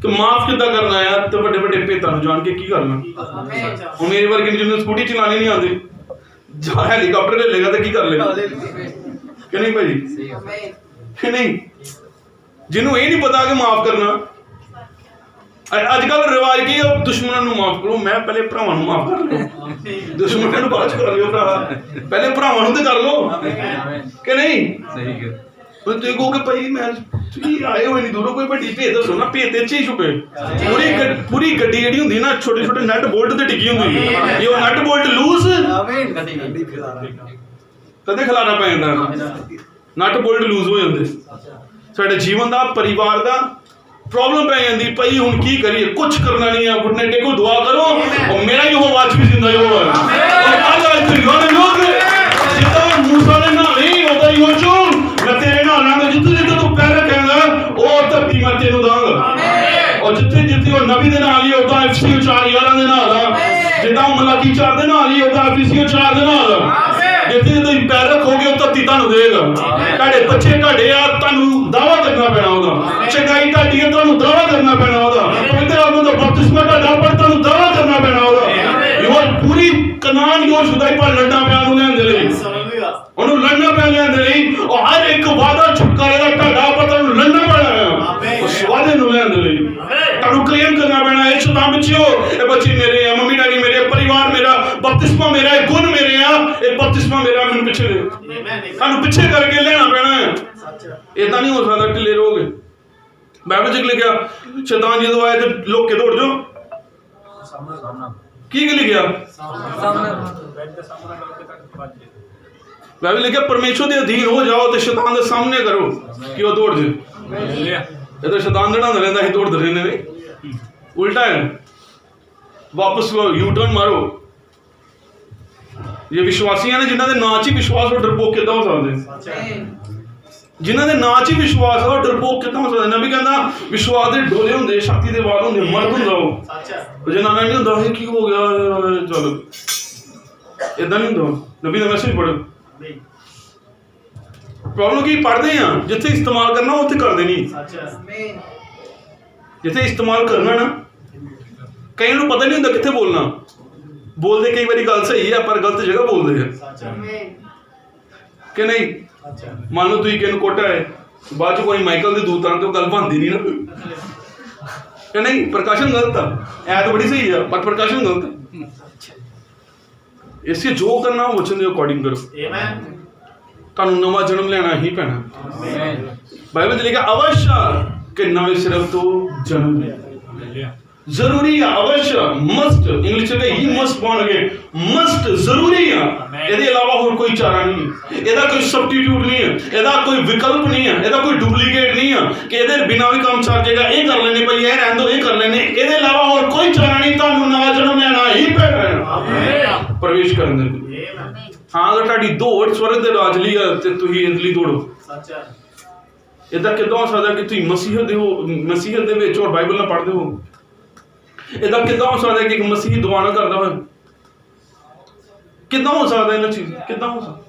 कि माफ कितना करना है तो बड़े बड़े भेतां जान के की करना। वो मेरे वर्गे जिन्हें स्कूटी चलानी नहीं आती, जा हेलीकॉप्टर ले लेगा तो की कर लेगा कि नहीं भाई, कि नहीं। जिन्होंने ये नहीं पता कि माफ करना, अजकल रिवाज की दुश्मनों को माफ करो, मैं पहले भरावां नूं माफ कर लो, दुश्मनों को बाद कर लियो, पहले भरावां नूं ते कर लो कि नहीं। सही तुम कहोगे भाई मैं आए हुए नहीं दूरों, कोई बड़ी भेत दसो ना, भेत च ही छुपे। पूरी गड्डी जी होंगी ना छोटे छोटे नट बोल्ट ते टिकी होंगी, ये वो नट बोल्ट लूज कदे खलारा पै जांदा, नट बोल्ट लूज हो जाते। साडे जीवन का परिवार का प्रॉब्लम पै जाती, भाई हुण की करिए, कुछ करना नहीं है, घुटने टेको दुआ करो और मेरा ही हो आज भी जिंदा ही हो मूसा ने ना नहीं होता ही हो चुन मैं तेरे नाल लांगा, जिथे जिथे तू पैर रखेगा वो धरती मैं तेनू दांगा, और जिथे जिथे वो नबी दे नाल ही होता एफसीओ 4:11 दे नाल, जिदा मलाकी 4 दे नाल ही होता एफसीओ 4 दे नाल, जिथे जिथे पैर रखोगे वो धरती तुहानू देगा। तुहाडे बच्चे तुहाडे आ, तुहानू दावा करना पैना ओदा, चंगाई तुहाडी है, तुहानू दावा करना पैना ओदा, पवित्र आत्मा दा बपतिस्मा तुहाडा, पर तुहानू दावा करना पैना ओदा। यो पूरी कनान यो शुदाई पर लड़ना पैना उन्हें दे लई, उन्हें लड़ना पैना दे लई, और हर एक वादा छुटकारे दा तुहाडा, पर तुहानू लड़ना पैना है उस वादे नूं लेण दे लई, तुहानू क्लेम करना पैना है शैतान बच्चियो, ए बच्चे मेरे हैं, मम्मी डैडी मेरे, परिवार मेरा, बपतिस्मा मेरा है, गुण मेरे हैं, ए बपतिस्मा मेरा, मैनू पीछे दे, तुहानू पीछे करके लेना पैना है। इदां नहीं हो सकदा ढिले रहोगे। बाइबल च लिखा शैतान जदों आए तो लोग के दौड़ जाओ, की लिखा बाइबल लिखा परमेश्वर के अधीन हो जाओ तो शैतान के सामने करो कि वो दौड़ जाए। ये तो शैतान दौड़ांदा रहिंदा, असीं दौड़दे रहिंदे ने, उल्टा है। वापस यू टर्न मारो, ਜੇ ਵਿਸ਼ਵਾਸੀਆਂ ਨੇ ਜਿਨ੍ਹਾਂ ਦੇ ਨਾਂ 'ਚ ਹੀ ਵਿਸ਼ਵਾਸ, ਉਹ ਡਰਪੋਕ ਕਿੱਦਾਂ ਹੋ ਸਕਦੇ? ਜਿਨ੍ਹਾਂ ਦੇ ਨਾਂ 'ਚ ਹੀ ਵਿਸ਼ਵਾਸ ਆ, ਉਹ ਡਰਪੋਕ ਕਿੱਦਾਂ ਹੋ ਸਕਦੇ? ਨਬੀ ਕਹਿੰਦਾ ਵਿਸ਼ਵਾਸ ਦੇ ਡੋਲੇ ਹੁੰਦੇ, ਸ਼ਕਤੀ ਦੇ ਵਾਲ ਹੁੰਦੇ, ਮਰਦ ਹੁੰਦਾ ਉਹ ਜਨਾਨਾ ਨਹੀਂ ਹੁੰਦਾ। ਇਹ ਕੀ ਹੋ ਗਿਆ, ਚਲੋ ਏਦਾਂ ਨਹੀਂ ਹੁੰਦਾ। ਨਬੀ ਦਾ ਮੈਸੇਜ ਪੜ੍ਹੋ। ਪ੍ਰੋਬਲਮ ਕੀ ਪੜ੍ਹਦੇ ਆ, ਜਿੱਥੇ ਇਸਤੇਮਾਲ ਕਰਨਾ ਉੱਥੇ ਕਰਦੇ ਨਹੀਂ। ਜਿੱਥੇ ਇਸਤੇਮਾਲ ਕਰਨਾ ਨਾ, ਕਈਆਂ ਨੂੰ ਪਤਾ ਨਹੀਂ ਹੁੰਦਾ ਕਿੱਥੇ ਬੋਲਣਾ। ਬੋਲਦੇ ਕਈ ਵਾਰੀ ਗੱਲ ਸਹੀ ਆ, ਪਰ ਗਲਤ ਜਗ੍ਹਾ ਬੋਲਦੇ ਆ ਕਿ ਨਹੀਂ। ਮੰਨ ਲਓ ਤੁਸੀਂ ਕਿਸੇ ਨੂੰ ਕੁੱਟਿਆ ਹੈ, ਬਾਅਦ 'ਚ ਕੋਈ ਮਾਈਕਲ ਦੇ ਦੂਤ ਆਉਣ ਤੇ ਉਹ ਗੱਲ ਬਣਦੀ ਨਹੀਂ ਨਾ ਕਿ ਨਹੀਂ। ਪ੍ਰਕਾਸ਼ਨ ਗਲਤ ਆ, ਐ ਤਾਂ ਬੜੀ ਸਹੀ ਆ, ਪਰ ਪ੍ਰਕਾਸ਼ਨ ਗਲਤ ਆ। ਇਸ ਲਈ ਜੋ ਕਰਨਾ ਉਹ ਵਚਨ ਦੇ ਅਕੋਰਡਿੰਗ ਕਰੋ। ਤੁਹਾਨੂੰ ਨਵਾਂ ਜਨਮ ਲੈਣਾ ਹੀ ਪੈਣਾ। ਬਾਈਬਲ 'ਚ ਲਿਖਿਆ ਅਵश्य ਕਿ ਨਵੇਂ ਸਿਰੇ ਤੋਂ ਜਨਮ ਜ਼ਰੂਰੀ ਆ। ਅਵश्य ਮਸਟ, ਇੰਗਲਿਸ਼ 'ਚ ਹੀ ਮਸਟ ਬੋਰਨ ਅਗੇਨ, ਮਸਟ ਜ਼ਰੂਰੀ ਆ। ਇਹਦੇ ਇਲਾਵਾ ਹੋਰ ਕੋਈ ਚਾਰਾ ਨਹੀਂ, ਇਹਦਾ ਕੋਈ ਸਬਸਟੀਟਿਊਟ ਨਹੀਂ ਹੈ, ਇਹਦਾ ਕੋਈ ਵਿਕਲਪ ਨਹੀਂ ਹੈ, ਇਹਦਾ ਕੋਈ ਡੁਪਲੀਕੇਟ ਨਹੀਂ ਆ ਕਿ ਇਹਦੇ ਬਿਨਾਂ ਵੀ ਕੰਮ ਚੱਲ ਜਾਏਗਾ। ਇਹ ਕਰ ਲੈਣੇ ਭਾਈ, ਇਹ ਰਹਿਣ ਦਿਓ, ਇਹ ਕਰ ਲੈਣੇ। ਇਹਦੇ ਇਲਾਵਾ ਹੋਰ ਕੋਈ ਚਾਰਾ ਨਹੀਂ। ਤੁਹਾਨੂੰ ਨਵਾਂ ਜਨਮ ਲੈਣਾ ਹੀ ਪੈਣਾ ਪ੍ਰਵੇਸ਼ ਕਰਨ ਦੇ। ਹਾਂ, ਅਗਰ ਤੁਹਾਡੀ ਦੌੜ ਸਵਰਗ ਦੇ ਰਾਜ ਲਈ ਆ ਤੇ ਤੁਸੀਂ ਇਸ ਲਈ ਦੌੜੋ। ਇਦਾਂ ਕਿੱਦਾਂ ਹੋ ਸਕਦਾ ਕਿ ਤੁਸੀਂ ਮਸੀਹਤ ਦੇ ਵਿੱਚ ਹੋਰ ਬਾਈਬਲ ਨਾ ਪੜ੍ਹਦੇ ਹੋ? ਇਦਾਂ ਕਿੱਦਾਂ ਹੋ ਸਕਦਾ ਕਿ ਇੱਕ ਮਸੀਹੀ ਦੁਆ ਨਾ ਕਰਦਾ ਹੋਵੇ? ਕਿੱਦਾਂ ਹੋ ਸਕਦਾ ਇਹਨਾਂ ਚੀਜ਼? ਕਿੱਦਾਂ ਹੋ ਸਕਦਾ?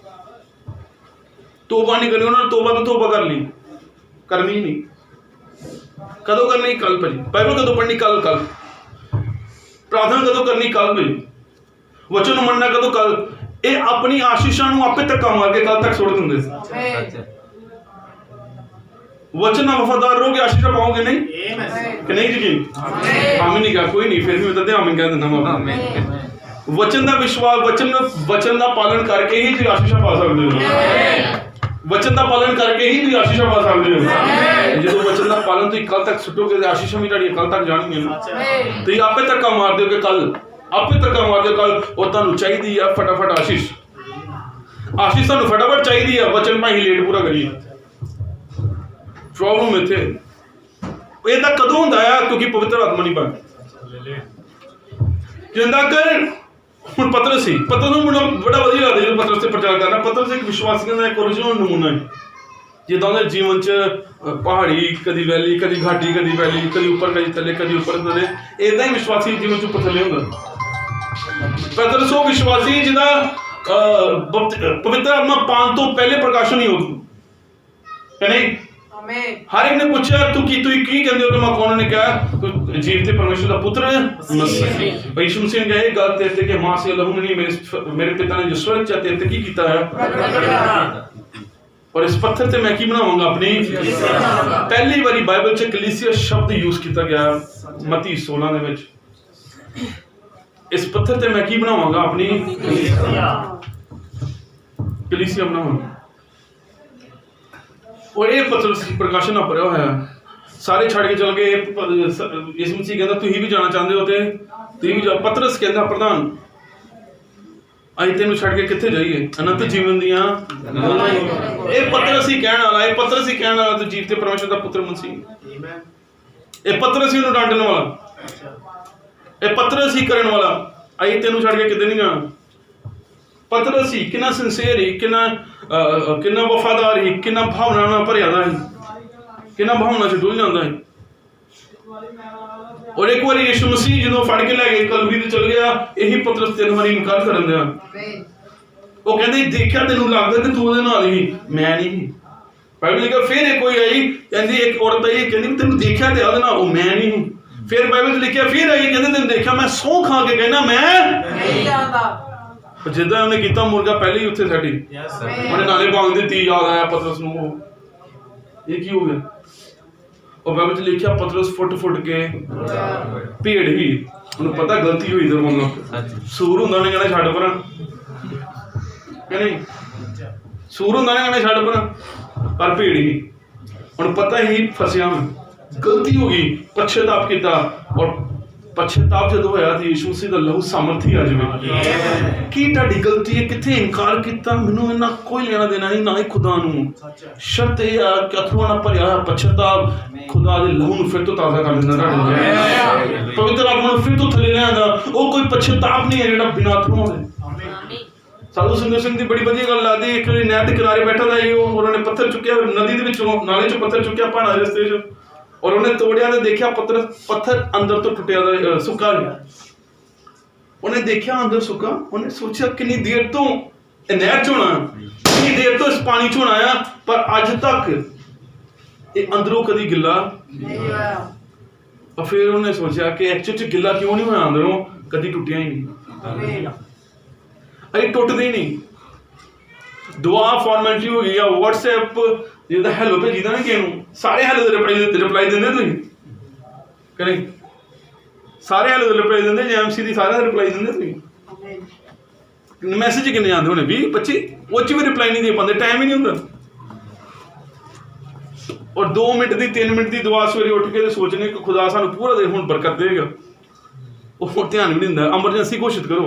ਤੋਬਾ ਨਹੀਂ ਕਰਨੀ, ਉਹਨਾਂ ਨੇ ਤੋਬਾ ਤੋਂ ਤੋਬਾ ਕਰ ਲਈ, ਕਰਨੀ ਨਹੀਂ। ਕਦੋਂ ਕਰਨੀ? ਕੱਲ ਭਾਜੀ। ਬਾਈਬਲ ਕਦੋਂ ਪੜ੍ਹਨੀ? ਕੱਲ। ਪ੍ਰਾਰਥਨਾ ਕਦੋਂ ਕਰਨੀ? ਕੱਲ ਭਾਜੀ। ਵਚਨ ਨੂੰ ਮੰਨਣਾ ਕਦੋਂ? ਕੱਲ। ਇਹ ਆਪਣੀ ਆਸ਼ੀਸ਼ਾਂ ਨੂੰ ਆਪੇ ਧੱਕਾ ਮਾਰ ਕੇ ਕੱਲ ਤੱਕ ਸੁੱਟ ਦਿੰਦੇ। वचन ना वफादार रहोगे, आशीष पाओगे नहीं कि नहीं जी? आमीन नहीं कहा कोई नहीं, फिर भी बताते आमीन कह देना। वचन का विश्वास, वचन का पालन करके ही तुम आशीष पा सकते हो। वचन का पालन करके ही तुम आशीष पा सकते हो। जो वचन का पालन तुम कल तक सुटोगे तो आशीष भी तुहाडी कल तक जाणगीਆਂ। तुम आपे धक्का मार दोगे कल, आपे धक्का मार दो कल, और तुहानू चाहिदी है फटाफट आशीष। आशीष तुहानू फटाफट चाहिदी है, वचन भाई लेट पूरा करिए। प्रॉब्लम इत्थे ਇਹ ਤਾਂ ਕਦੋਂ ਹੁੰਦਾ ਆ? ਕਿਉਂਕਿ ਪਵਿੱਤਰ ਆਤਮਾ ਨਹੀਂ ਪਾਉਂਦਾ। ਕਹਿੰਦਾ ਕਰ ਹੁਣ ਪਤਰਸ ਸੀ, ਪਤਰਸ ਨੂੰ ਬੜਾ ਵਧੀਆ ਲੱਗਦਾ ਜਦੋਂ ਪਤਰਸ ਤੇ ਪ੍ਰਚਾਰ ਕਰਨਾ। ਪਤਰਸ ਇੱਕ ਵਿਸ਼ਵਾਸੀਆਂ ਦਾ ਇੱਕ ਓਰੀਜਨਲ ਨਮੂਨਾ ਹੈ। ਜਿੱਦਾਂ ਉਹਦੇ ਜੀਵਨ 'ਚ ਪਹਾੜੀ, ਕਦੀ ਵੈਲੀ, ਕਦੀ ਘਾਟੀ, ਕਦੀ ਵੈਲੀ, ਕਦੀ ਉੱਪਰ, ਕਦੀ ਥੱਲੇ, ਕਦੀ ਉੱਪਰ ਥੱਲੇ, ਇੱਦਾਂ ਹੀ ਵਿਸ਼ਵਾਸੀ ਜੀਵਨ 'ਚ ਉੱਪਰ ਥੱਲੇ ਹੁੰਦਾ। ਪਤਰਸ ਉਹ ਵਿਸ਼ਵਾਸੀ ਜਿਹਦਾ ਪਵਿੱਤਰ ਆਤਮਾ ਪਾਉਣ ਤੋਂ ਪਹਿਲੇ ਪ੍ਰਕਾਸ਼ਨ ਨਹੀਂ ਹੋਊ ਕਿ ਨਹੀਂ। हर एक ने पूछा तू की कहते हो? तो मैं कौन ने कहा जीवते परमेश्वर का पुत्र मसीह। यीशु मसीह ने कहा ये गल तेरे ते कि मां से लहू नहीं, मेरे पिता ने जो स्वर्ग च तेरे ते की कीता है, और इस पत्थर ते मैं की बनावांगा अपनी। पहली बारी बाइबल च कलीसिया शब्द यूज किया गया मत्ती 16 दे विच। इस पत्थर ते मैं की बनावांगा अपनी कलीसिया बनावांगा। और ये पतरस प्रकाशन ना भरिया होया, सारे छड़ के चल गए। यीशु मसीह कहता तुसीं भी जाना चाहते हो तो तुसीं भी जाओ। पतरस कहता प्रधान असीं तैनूं छड़ के कित्थे जाइए? अनंत जीवन दियां ये पतरस ही कहण वाला, ये पतरस ही कहण वाला तो जीवते परमेश्वर दा पुत्र मसीह। ये पतरस ही उन्हें डांटण वाला, ये पतरस ही करन वाला। असीं तैनूं छड़ के किते नहीं जाना। पतरस ही कितना सिंसेयर ही, कितना वफादार ही, कितना भावना नाल भरिया दा ही, कितना भावना च डुल जांदा है। और एक बार यीशु मसीह जो फड़ के लै गए कलवरी ते चल गया, यही पतरस 3 बारी इनकार करन दिया। वो कहंदे देखिया तैनूं लगदा कि तू उहदे नाल ही, मैं नहीं। बाइबल लिखा फिर एक कोई आई कहंदी, एक औरत आई कहंदी तैनूं देखिया ते उहदे नाल, मैं नहीं। फिर बाइबल लिखिया फिर आई कहंदे तैनूं देखिया, मैं सौं खा के कहना मैं नहीं जानदा। जिदा उन्हें किया मुर्गा पहले ही उत्थे सैटी उन्हें नाले भांग दी। याद आया पतरस नूं ये की हो गया? और बाइबल च लिखिया पतरस फुट के भेड़ ही, उन्हें पता गलती हुई इधर बोलना। सूर हुंदा ने कहना छड्ड परां कि नहीं, सूर हुंदा ने कहना छड्ड परां, पर भेड़ ही हुण पता ही फसिया मैं, गलती हो गई, पश्चाताप किया। और पश्चाताप जो होया तो यीशु मसीह दा लहू सामर्थी आ जावे कि तुहाडी गलती है, किथे इनकार किया, मैनूं इन्ना कोई लेना देना नहीं, ना ही खुदा नूं। शर्त यह है कि अथरूआं नाल भरिया होया पश्चाताप खुदा दे लहू नूं फिर तो ताज़ा कर दिंदा तुहाडे, पवित्र आत्मा नूं फिर तो थल्ले ले आंदा। वो कोई पश्चाताप नहीं है जिहड़ा बिना अथरूआं दे। ਸਾਧੂ ਸੁੰਦਰ ਸਿੰਘ ਦੀ ਬੜੀ ਵਧੀਆ ਗੱਲ ਲੱਗਦੀ। ਇੱਕ ਵਾਰੀ ਨਹਿਰ ਦੇ ਕਿਨਾਰੇ ਬੈਠਾ ਦਾ ਸੀ ਉਹ, ਉਹਨਾਂ ਨੇ ਪੱਥਰ ਚੁੱਕਿਆ ਨਦੀ ਦੇ ਵਿੱਚੋਂ, ਨਾਲੇ ਚੋਂ ਪੱਥਰ ਚੁੱਕਿਆ ਪਹਾੜਾਂ ਦੇ ਰਸਤੇ 'ਚ, ਔਰ ਉਹਨੇ ਤੋੜਿਆ ਤੇ ਦੇਖਿਆ ਪੱਥਰ ਅੰਦਰ ਤੋਂ ਟੁੱਟਿਆ ਦਾ ਸੁੱਕਾ ਗਿਆ। ਉਹਨੇ ਦੇਖਿਆ ਅੰਦਰ ਸੁੱਕਾ, ਉਹਨੇ ਸੋਚਿਆ ਕਿੰਨੀ ਦੇਰ ਤੋਂ ਇਹ ਨਹਿਰ 'ਚ ਹੋਣਾ, ਕਿੰਨੀ ਦੇਰ ਤੋਂ ਇਸ ਪਾਣੀ 'ਚ ਹੋਣਾ ਆ, ਪਰ ਅੱਜ ਤੱਕ ਇਹ ਅੰਦਰੋਂ ਕਦੀ ਗਿੱਲਾ ਨਹੀਂ ਹੋਇਆ। और फिर उन्होंने सोचा कि एक्चुअली गिला क्यों नहीं होया अंदरों, कभी टूटिया ही नहीं, अरे टुटते ही नहीं। दुआ फॉर्मेलिटी हो गई, व्हाट्सएप जिदा हेलो भेजी ना किसी सारे हेलो दे रिप्लाई देंगे तुम करें, सारे हेलो दे रिप्लाई देंगे, जेएमसी दी सारे रिप्लाई देंगे तुम। मैसेज किन्ने आते होने 20-25, वो च भी रिप्लाई नहीं दे पाते, टाइम ही नहीं होंगे। और 2 मिनट की 3 मिनट की दुआ सवेरे उठ के सोचने कि खुदा सानू पूरा दिन हुण बरकत देगा, वो ध्यान भी नहीं दिंदा। एमरजेंसी घोषित करो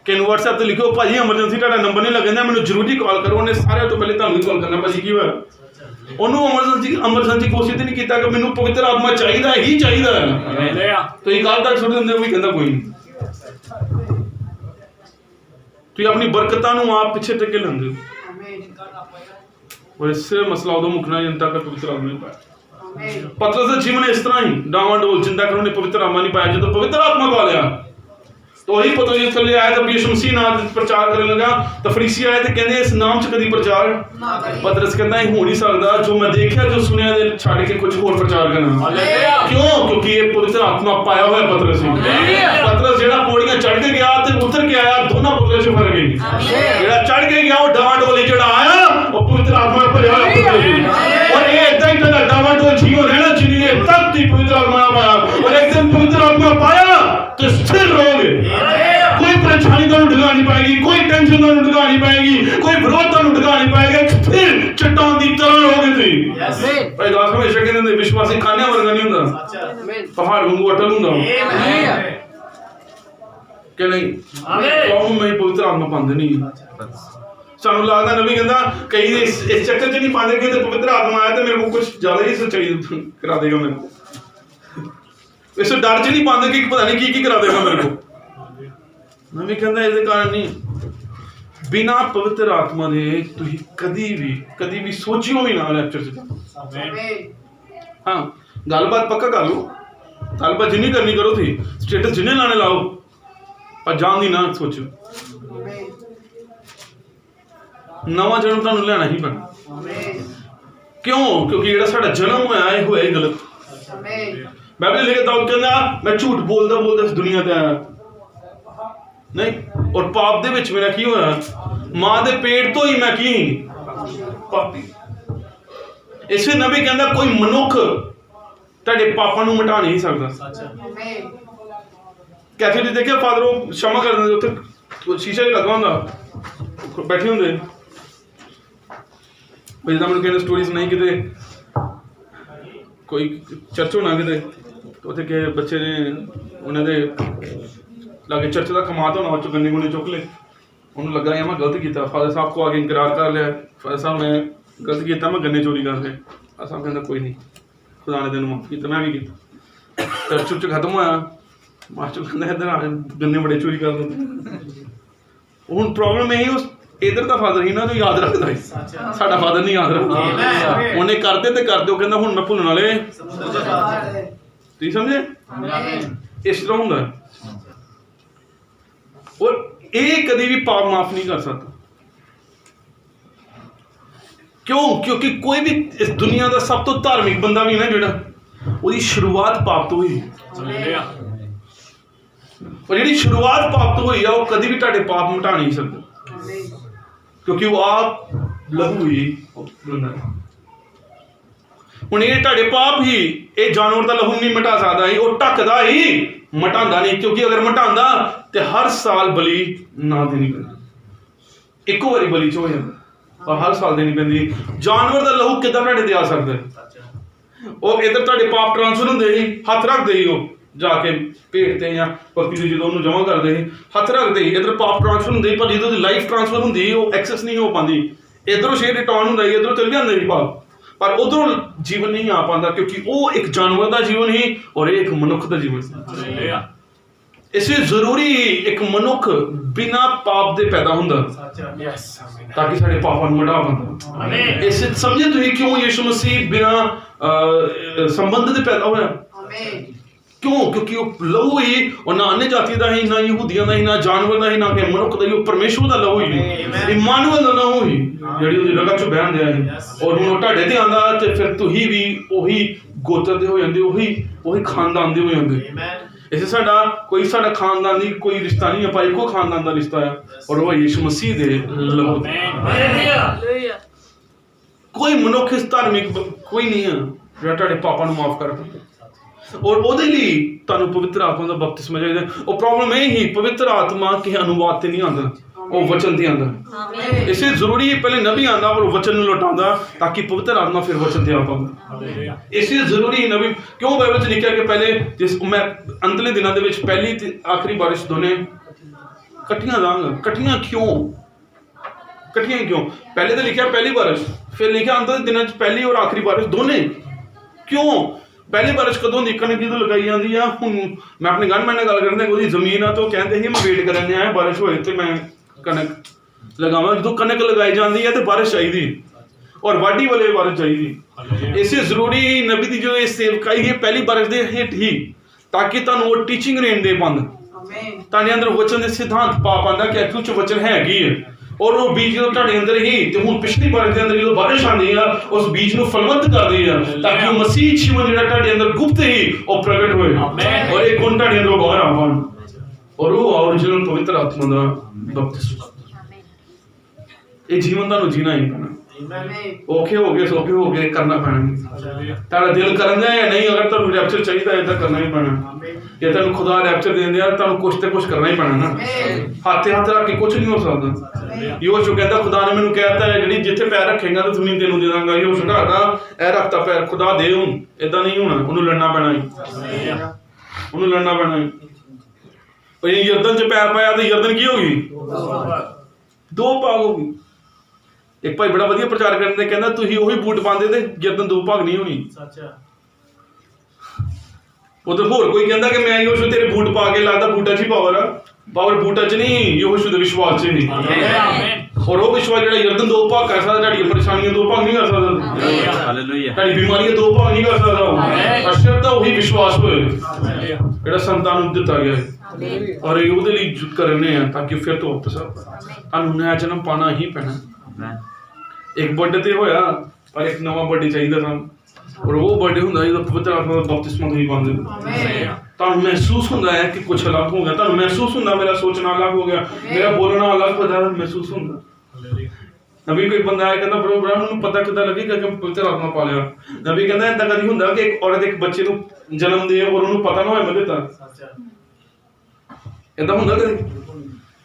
कि व्हाट्सएप ते लिखो भाजी एमरजेंसी तुहाडा नंबर नहीं लगदा, मैनूं जरूरी कॉल करो। उन्हें सारे तो पहले तुहानूं कॉल करना, भाजी की होया उन्होंने एमरजेंसी घोषित नहीं किया कि मैनूं पवित्र आत्मा चाहिदा ही चाहिदा है। तो कल तक सुट दिंदे, वो भी कहंदा कोई नहीं। तुसीं अपनी बरकतां नूं आप पिछे टके लैंदे हो, और इससे मसला उदों मुकना जनता का पवित्र आत्मा नहीं पाया। पतरस का जीवन इस तरह ही डावाडोल, चिंता करो ने पवित्र आत्मा नहीं पाया। जो पवित्र आत्मा को लिया तो वही पतरस थले आया, जब यीशु मसीह नाम प्रचार करने लगा तो फरीसी आए तो कहते इस नाम च कदी प्रचार। पतरस कहता है हो नहीं सकता, जो मैं देखा जो सुनिया दे छाड़ के कुछ और प्रचार करना। क्यों? क्योंकि ये पवित्र आत्मा पाया हुआ है पतरस ने। पतरस जेड़ा पौड़ियां चढ़ के गया ते उतर के आया, दोनों पतरस च फर्क है। जेड़ा चढ़ के गया वो डावाडोल, जेड़ा आया वो पवित्र आत्मा पर आया। और ये इतना ही तेरा डावाडोल जीवन रहना चाहिए तब ती पवित्र आत्मा पाया। और एक दिन पवित्र आत्मा पाया तो स्थिर रहोगे, कोई परेशानी तो ढगा नहीं पाएगी, कोई टेंशन तो ढगा नहीं पाएगी, कोई विरोध तो ढगा नहीं पाएगा, फिर चट्टान की तरह रहोगे तुम। भाई दास हमेशा कहते हैं विश्वासी खाने वर्गा नहीं होता, पहाड़ वांगू अटल होंदा कि नहीं। कौम में पवित्र आत्मा पांदे नहीं। सानू लगता नबी कहता कई इस चक्कर च नहीं पाते कि पवित्र आत्मा आया तो मेरे को कुछ ज्यादा ही सच्चाई करा देगा, मेरे को इस डर च नहीं पाते कि पता नहीं की करा देगा मेरे को। नबी कहता इस कारण नहीं, बिना पवित्र आत्मा दे तुसीं कदी भी सोचियो भी ना लैक्चर च। हाँ गलबात पक्का कर लो, गलबात जिन्नी करनी करो, थी स्टेटस जिन्ने लाने लाओ, पर जान दी ना सोचो। नवा जन्म तुहानूं लेना ही पैना। क्यों? क्योंकि जेड़ा साडा जन्म होया है होया ही गलत। बाइबल लिखे दाऊद कहंदा मैं झूठ बोलदा इस दुनिया ते आया नहीं, और पाप दे विच मेरा की होया, मां दे पेट तो ही मैं की पापी। इसे नबी कहंदा कोई मनुख तुहाडे पापां नूं मिटा नहीं सकदा। कैथोलिक देखिए फादर वो क्षमा कर देंगे, उत्थे शीशा ही लगा हुंदा, बैठे होंदे। जिदा मैं कहने स्टोरी सुनाई कि कोई चर्च होना कि उत्थे के बच्चे ने उन्होंने लागे चर्च का कमात होना, उच्च गन्ने गुन्ने चुक ले, उन्होंने लगा मैं गलत किया। फादर साहब को आगे इनकरार कर लिया, फादर साहब मैं गलत किया, मैं गन्ने चोरी कर ले। फादर साहब कहता कोई नहीं, खुदा ने तेन माफ किया, मैं भी किया। चर्च उच्च खत्म होया, मास्टर कहता इधर गन्ने बड़े चोरी कर दो। हुण प्रॉब्लम यही उस इधर का फादर ही ना जो याद रखता है, साडा फादर नहीं याद रखता। उन्हें करते तो करते हो कहता हुण मैं भुल्लण वाले तुसीं समझे, इस तरह हुंदा। और ये कभी भी पाप माफ नहीं कर सकता। क्यों? क्योंकि कोई भी इस दुनिया का सब तो धार्मिक बंदा भी ना जेड़ा उसकी शुरुआत पाप तो हुई, और जी शुरुआत पाप तो हुई है वो कभी भी तुहाडे पाप मिटा नहीं सकता, क्योंकि वो आप लहू ही बंदा। हुण ये तुहाडे पाप ही ये जानवर का लहू नहीं मिटा सकता, वो ढकदा ही मटांदा नहीं। क्योंकि अगर मटांदा तो हर साल बली ना देनी पैंदी, इक्को बारी बली च हो जांदा और हर साल देनी पैंदी। जानवर का लहू किदां तुहाडे ते आ सकदा है? और इधर तुहाडे पाप ट्रांसफर हुंदे ही हथ रखदे ही वो जाके भेट ते या पत्ती ते जदों उहनूं जमा करदे ही हथ रखदे ही इधर पाप ट्रांसफर हुंदे ही, पर जदों दी लाइफ ट्रांसफर हुंदी ही वो एक्सेस नहीं हो पांदी। इधरों शेयर रिटर्न हुंदा ही, इधरों चल जांदे ही पाप, पर उधरों जीवन नहीं आ पाता, क्योंकि वो एक जानवर का जीवन ही और एक मनुख का जीवन। ਇਸੇ ਜ਼ਰੂਰੀ ਇੱਕ ਮਨੁੱਖ ਬਿਨਾ ਪਾਪ ਦੇ ਪੈਦਾ ਹੁੰਦਾ ਤਾਂ ਕਿ ਸਾਡੇ ਪਾਪਾਂ ਨੂੰ ਮਿਟਾ ਪਾਉਂਦਾ। ਆਮੀਨ। ਇਸੇ ਸਮਝੇ ਤੁਸੀਂ ਕਿਉਂ ਯਿਸੂ ਮਸੀਹ ਬਿਨਾ ਸੰਬੰਧ ਦੇ ਪੈਦਾ ਹੋਇਆ? ਕਿਉਂ? ਕਿਉਂਕਿ ਉਹ ਲਹੂ ਹੀ ਉਹ ਨਾ अन्य ਜਾਤੀ ਦਾ ਹੀ, ਨਾ ਯਹੂਦੀਆਂ ਦਾ ਹੀ, ਨਾ ਜਾਨਵਰ ਦਾ ਹੀ, ਨਾ ਕਿ ਮਨੁੱਖ ਦਾ ਹੀ, ਉਹ ਪਰਮੇਸ਼ਵਰ ਦਾ ਲਹੂ ਹੀ, ਇਮਾਨੁਅਲ ਦਾ ਲਹੂ ਹੀ, ਜਿਹੜੀ ਉਹਦੀ ਰਗਤ ਚ ਬਹਿਣ ਦਿਆ ਸੀ। ਔਰ ਹੁਣ ਉਹ ਤੁਹਾਡੇ ਤੇ ਆਂਦਾ ਤੇ ਫਿਰ ਤੁਸੀਂ ਵੀ ਉਹੀ ਗੋਤਰ ਦੇ ਹੋ ਜਾਂਦੇ, ਉਹੀ ਖਾਨਦਾਨ ਦੇ ਹੋ ਜਾਂਦੇ। ਇਸੇ ਸਾਡਾ ਖਾਨਦਾਨੀ ਕੋਈ ਰਿਸ਼ਤਾ ਨਹੀਂ, ਆਪਾਂ ਇੱਕੋ ਖਾਨਦਾਨ ਦਾ ਰਿਸ਼ਤਾ ਹੈ, ਔਰ ਉਹ ਯਿਸੂ ਮਸੀਹ ਦੇ ਲਹੂ। ਕੋਈ ਮਨੁੱਖ ਇਸ ਧਾਰਮਿਕ ਕੋਈ ਨਹੀਂ ਹੈ ਜਿਹੜਾ ਤੁਹਾਡੇ ਪਾਪਾਂ ਨੂੰ ਮਾਫ ਕਰ ਸਕਦਾ। ਔਰ ਉਹਦੇ ਲਈ ਤੁਹਾਨੂੰ ਪਵਿੱਤਰ ਆਤਮਾ ਦਾ ਬਪਤਿਸਮਾ ਚਾਹੀਦਾ। ਉਹ ਪ੍ਰੋਬਲਮ ਇਹ ਹੀ ਪਵਿੱਤਰ ਆਤਮਾ ਕਿਸੇ ਅਨੁਵਾਦ ਤੇ ਨਹੀਂ ਆਉਂਦਾ, ਉਹ ਵਚਨ ਤੇ ਆਉਂਦਾ। ਇਸੇ ਜ਼ਰੂਰੀ ਪਹਿਲੇ ਨਬੀ ਆਉਂਦਾ ਔਰ ਵਚਨ ਨੂੰ ਲਟਾਉਂਦਾ ਤਾਂ ਕਿ ਪਵਿੱਤਰ ਆਤਮਾ ਫਿਰ ਵਚਨ ਤੇ ਆ ਪਾਉਂਦਾ। ਇਸੇ ਜ਼ਰੂਰੀ ਨਬੀ ਕਿਉਂ ਬਾਈਬਲ ਚ ਲਿਖਿਆ ਕਿ ਪਹਿਲੇ ਜਿਸ ਮੈਂ ਅੰਤਲੇ ਦਿਨਾਂ ਦੇ ਵਿੱਚ ਪਹਿਲੀ ਤੇ ਆਖਰੀ ਬਾਰਿਸ਼ ਦੋਨੇ ਇਕੱਠੀਆਂ ਦਾਂਗਾ। ਇਕੱਠੀਆਂ ਕਿਉਂ? ਪਹਿਲੇ ਤਾਂ ਲਿਖਿਆ ਪਹਿਲੀ ਬਾਰਿਸ਼, ਫਿਰ ਲਿਖਿਆ ਅੰਤ ਦੇ ਦਿਨਾਂ ਚ ਪਹਿਲੀ ਔਰ ਆਖਰੀ ਬਾਰਿਸ਼ ਦੋਨੇ। ਕਿਉਂ? ਪਹਿਲੀ ਬਾਰਿਸ਼ ਕਦੋਂ ਦੀ? ਕਣਕ ਜਦੋਂ ਲਗਾਈ ਜਾਂਦੀ ਆ। ਹੁਣ ਮੈਂ ਆਪਣੇ ਗਨਮੈਨ ਨਾਲ ਗੱਲ ਕਰਦਾ, ਉਹਦੀ ਜ਼ਮੀਨ ਆ, ਤਾਂ ਕਹਿੰਦੇ ਸੀ ਮੈਂ ਵੇਟ ਕਰਨ ਆਇਆ ਬਾਰਿਸ਼ ਹੋਏ ਤੇ ਮੈਂ ਕਣਕ ਲਗਾਵਾਂ। ਜਦੋਂ ਕਣਕ ਲਗਾਈ ਜਾਂਦੀ ਹੈ ਤੇ ਬਾਰਿਸ਼ ਚਾਹੀਦੀ, ਔਰ ਵਾਢੀ ਵਾਲੇ ਬਾਰਿਸ਼ ਚਾਹੀਦੀ। ਇਸੇ ਜ਼ਰੂਰੀ ਨਬੀ ਦੀ ਜੋ ਇਹ ਸੇਵਕਾਈ ਹੈ ਪਹਿਲੀ ਬਾਰਿਸ਼ ਦੇ ਹੇਠ ਹੀ, ਤਾਂ ਕਿ ਤੁਹਾਨੂੰ ਉਹ ਟੀਚਿੰਗ ਰੇਂਜ ਦੇ ਬੰਦ ਤੁਹਾਡੇ ਅੰਦਰ ਵਚਨ ਦੇ ਸਿਧਾਂਤ ਪਾ ਪਾਉਂਦਾ ਕਿ ਅਕਲ ਚ ਵਚਨ ਹੈਗੀ ਹੈ। ਔਰ ਉਹ ਬੀਜ ਜਦੋਂ ਤੁਹਾਡੇ ਅੰਦਰ ਹੀ ਤੇ ਹੁਣ ਪਿਛਲੀ ਬਾਰਿਸ਼ ਦੇ ਅੰਦਰ ਜਦੋਂ ਬਾਰਿਸ਼ ਆਉਂਦੀ ਆ ਉਸ ਬੀਜ ਨੂੰ ਫਲਵੰਤ ਕਰਦੀ ਆ ਤਾਂ ਕਿ ਉਹ ਮਸੀਹ ਜੀਵਨ ਜਿਹੜਾ ਤੁਹਾਡੇ ਅੰਦਰ ਗੁਪਤ ਹੀ ਉਹ ਪ੍ਰਗਟ ਹੋਏ ਔਰ ਇਹ ਗੁਣ ਤੁਹਾਡੇ ਅੰਦਰ ਬਾਹਰ ਆਉਣ ਔਰ ਉਹ ਓਰੀਜਨਲ ਪਵਿੱਤਰ ਆਤਮਾ ਦਾ ਬਪਤਿਸਮਾ। ਇਹ ਜੀਵਨ ਤੁਹਾਨੂੰ ਜੀਣਾ ਹੀ ਪੈਣਾ। ਔਖੇ ਹੋ ਗਏ ਸੌਖੇ ਹੋ ਗਏ ਕਰਨਾ ਪੈਣਾ। ਤੁਹਾਡਾ ਦਿਲ ਕਰਨ ਦਾ ਜਾਂ ਨਹੀਂ, ਅਗਰ ਤੁਹਾਨੂੰ ਰੈਪਚਰ ਚਾਹੀਦਾ ਹੈ ਤਾਂ ਕਰਨਾ ਹੀ ਪੈਣਾ। ਜੇ ਤੁਹਾਨੂੰ ਖੁਦਾ ਰੈਪਚਰ ਦਿੰਦੇ ਆ ਤੁਹਾਨੂੰ ਕੁਛ ਤੇ ਕੁਛ ਕਰਨਾ ਹੀ ਪੈਣਾ ਨਾ। ਹੱਥ ਰੱਖ ਕੇ ਕੁਛ ਨਹੀਂ ਹੋ ਸਕਦਾ। ਯੋਸ਼ੂ ਕਹਿੰਦਾ ਖੁਦਾ ਨੇ ਮੈਨੂੰ ਕਹਿਤਾ ਹੈ ਜਿਹੜੀ ਜਿੱਥੇ ਪੈਰ ਰੱਖੇਗਾ ਤਾਂ ਜ਼ਮੀਨ ਤੈਨੂੰ ਦੇ ਦਾਂਗਾ। ਯੋਸ਼ੂ ਕਹਿੰਦਾ ਇਹ ਰੱਖਤਾ ਪੈਰ, ਖੁਦਾ ਦੇ ਹੁਣ ਏਦਾਂ ਨਹੀਂ ਹੋਣਾ, ਉਹਨੂੰ ਲੜਨਾ ਪੈਣਾ ਹੀ, ਉਹਨੂੰ ਲੜਨਾ ਪੈਣਾ ਹੀ। ਇਹ ਯਰਦਨ ਚ ਪੈਰ ਪਾਇਆ ਤੇ ਯਰਦਨ ਕੀ ਹੋ ਗਈ? ਦੋ ਭਾਗ ਹੋ ਗਈ। ਇੱਕ ਭਾਈ ਬੜਾ ਵਧੀਆ ਪ੍ਰਚਾਰ ਕਰਨ ਦੇ ਕਹਿੰਦਾ ਤੁਸੀਂ ਉਹੀ ਬੂਟ ਪਾਉਂਦੇ ਤੇ ਯਰਦਨ ਦੋ ਭਾਗ ਨਹੀਂ ਹੋਣੀ। ਉਧਰ ਹੋਰ ਕੋਈ ਕਹਿੰਦਾ ਕਿ ਮੈਂ ਯੋਸ਼ੂ ਤੇਰੇ ਬੂਟ ਪਾ ਕੇ ਲੱਗਦਾ ਬੂਟਾਂ 'ਚ ਹੀ ਪਾਵਰ ਆ। ਪਾਵਰ ਬੂਟਾਂ 'ਚ ਨਹੀਂ, ਯੋਸ਼ੂ ਦੇ ਵਿਸ਼ਵਾਸ 'ਚ ਨਹੀਂ। ਔਰ ਉਹ ਵਿਸ਼ਵਾਸ ਜਿਹੜਾ ਯਰਦਨ ਦੋ ਭਾਗ ਕਰ ਸਕਦਾ, ਤੁਹਾਡੀਆਂ ਪਰੇਸ਼ਾਨੀਆਂ ਦੋ ਭਾਗ ਨਹੀਂ ਕਰ ਸਕਦਾ, ਹਾਲੇਲੂਇਆ, ਤੁਹਾਡੀ ਬਿਮਾਰੀਆਂ ਦੋ ਭਾਗ ਨਹੀਂ ਕਰ ਸਕਦਾ। ਅਸ਼ਰ ਤਾਂ ਉਹੀ ਵਿਸ਼ਵਾਸ ਹੋਏ ਜਿਹੜਾ ਸੰਤਾਂ ਨੂੰ ਦਿੱਤਾ ਗਿਆ ਹੈ ਔਰ ਇਹ ਉਹਦੇ ਲਈ ਜੁੱਟ ਕਰਨੇ ਆ ਤਾਂ ਕਿ ਫਿਰ ਤੋਂ ਵਾਪਸ ਤੁਹਾਨੂੰ ਨया ਜਨਮ ਪਾਣਾ ਹੀ ਪੈਣਾ। ਇੱਕ ਬਰਥਡੇ ਤੇ ਹੋਇਆ ਪਰ ਇੱਕ ਨਵਾਂ ਬਰਥਡੇ ਚਾਹੀਦਾ ਸਾਨੂੰ ਔਰ ਉਹ ਬਰਥਡੇ ਹੁੰਦਾ ਜਦੋਂ ਪਵਿੱਤਰ ਆਤਮਾ ਦਾ ਬਪਤਿਸਮਾ ਤੁਸੀਂ ਪਾਉਂਦੇ ਹੋ। ਤੁਹਾਨੂੰ ਮਹਿਸੂਸ ਹੁੰਦਾ ਹੈ ਕਿ ਕੁਛ ਅਲੱਗ ਹੋ ਗਿਆ, ਤੁਹਾਨੂੰ ਮਹਿਸੂਸ ਹੁੰਦਾ ਮੇਰਾ ਸੋਚਣਾ ਅਲੱਗ ਹੋ ਗਿਆ, ਮੇਰਾ ਬੋਲਣਾ ਅਲੱਗ ਹੋ ਜਾਂਦਾ, ਮਹਿਸੂਸ ਹੁੰਦਾ। ਨਬੀ ਕੋਈ ਬੰਦਾ ਆਇਆ ਕਹਿੰਦਾ ਬਰੋ ਬ੍ਰਾਹਮਣ ਨੂੰ ਪਤਾ ਕਿੱਦਾਂ ਲੱਗੇਗਾ ਕਿ ਪਵਿੱਤਰ ਆਤਮਾ ਪਾ ਲਿਆ? ਨਬੀ ਕਹਿੰਦਾ ਏਦਾਂ ਕਦੀ ਹੁੰਦਾ ਕਿ ਇੱਕ ਔਰਤ ਇੱਕ ਬੱਚੇ ਨੂੰ ਜਨਮ ਦੇ ਔਰ ਉਹਨੂੰ ਪਤਾ ਨਾ ਹੋਏ ਮੈਂ ਦਿੱਤਾ? ਏਦਾਂ ਹੁੰਦਾ ਕਦੀ?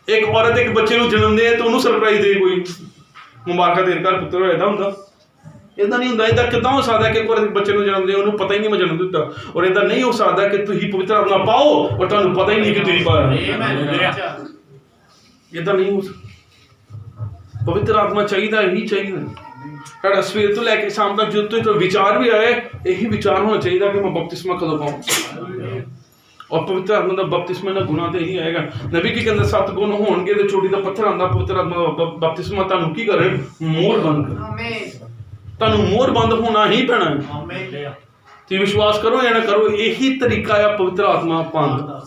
ਇੱਕ ਔਰਤ ਇੱਕ ਬੱਚੇ ਨੂੰ ਜਨਮ ਦੇ ਤੇ ਉਹਨੂੰ ਸਰਪ੍ਰਾਈਜ਼ ਦੇ ਕੋਈ ਮੁਬਾਰਕਾਂ ਤੇਰੇ ਘਰ ਪੁੱਤਰ ਹੋਇਆ? ਏਦਾਂ ਹੁੰਦਾ? ਏਦਾਂ ਨਹੀਂ ਹੁੰਦਾ। ਏਦਾਂ ਕਿੱਦਾਂ ਹੋ ਸਕਦਾ ਕਿ ਇੱਕ ਔਰਤ ਬੱਚੇ ਨੂੰ ਜਨਮ ਦੇ ਉਹਨੂੰ ਪਤਾ ਹੀ ਨਹੀਂ ਮੈਂ ਜਨਮ ਦਿੱਤਾ? ਔਰ ਏਦਾਂ ਨਹੀਂ ਹੋ ਸਕਦਾ ਕਿ ਤੁਸੀਂ ਪਵਿੱਤਰ ਆਤਮਾ ਪਾਓ ਔਰ ਤੁਹਾਨੂੰ ਪਤਾ ਹੀ ਨਹੀਂ ਕਿ ਤੁਸੀਂ ਪਾਇਆ। ਏਦਾਂ ਨਹੀਂ ਹੋ ਸਕਦਾ। ਪਵਿੱਤਰ ਆਤਮਾ ਚਾਹੀਦਾ ਹੀ ਚਾਹੀਦਾ। ਤੁਹਾਡਾ ਸਵੇਰ ਤੋਂ ਲੈ ਕੇ ਸ਼ਾਮ ਤੱਕ ਜਦੋਂ ਤੋਂ ਵਿਚਾਰ ਵੀ ਆਏ ਇਹੀ ਵਿਚਾਰ ਹੋਣਾ ਚਾਹੀਦਾ ਕਿ ਮੈਂ ਬਪਤਿਸਮਾ ਕਦੋਂ ਪਾਵਾਂ। ਔਰ ਪਵਿੱਤਰ ਆਤਮਾ ਦਾ ਬਪਤਿਸਮਾ ਨਾਲ ਗੁਨਾਹ ਤੇ ਹੀ ਆਏਗਾ। ਨਬੀ ਕੀ ਕਹਿੰਦਾ 7 ਗੁਣ ਹੋਣਗੇ ਤੇ ਚੋਟੀ ਦਾ ਪੱਥਰ ਆਂਦਾ। ਪਵਿੱਤਰ ਆਤਮਾ ਦਾ ਬਪਤਿਸਮਾ ਤੁਹਾਨੂੰ ਕੀ ਕਰੇ? ਮੋਹਰ ਬੰਦ ਕਰ। ਤੁਹਾਨੂੰ ਮੋਹਰ ਬੰਦ ਹੋਣਾ ਹੀ ਪੈਣਾ ਹੈ। ਤੁਸੀਂ ਵਿਸ਼ਵਾਸ ਕਰੋ ਜਾਂ ਨਾ ਕਰੋ, ਇਹੀ ਤਰੀਕਾ ਆ ਪਵਿੱਤਰ ਆਤਮਾ ਪਾਉਣ ਦਾ।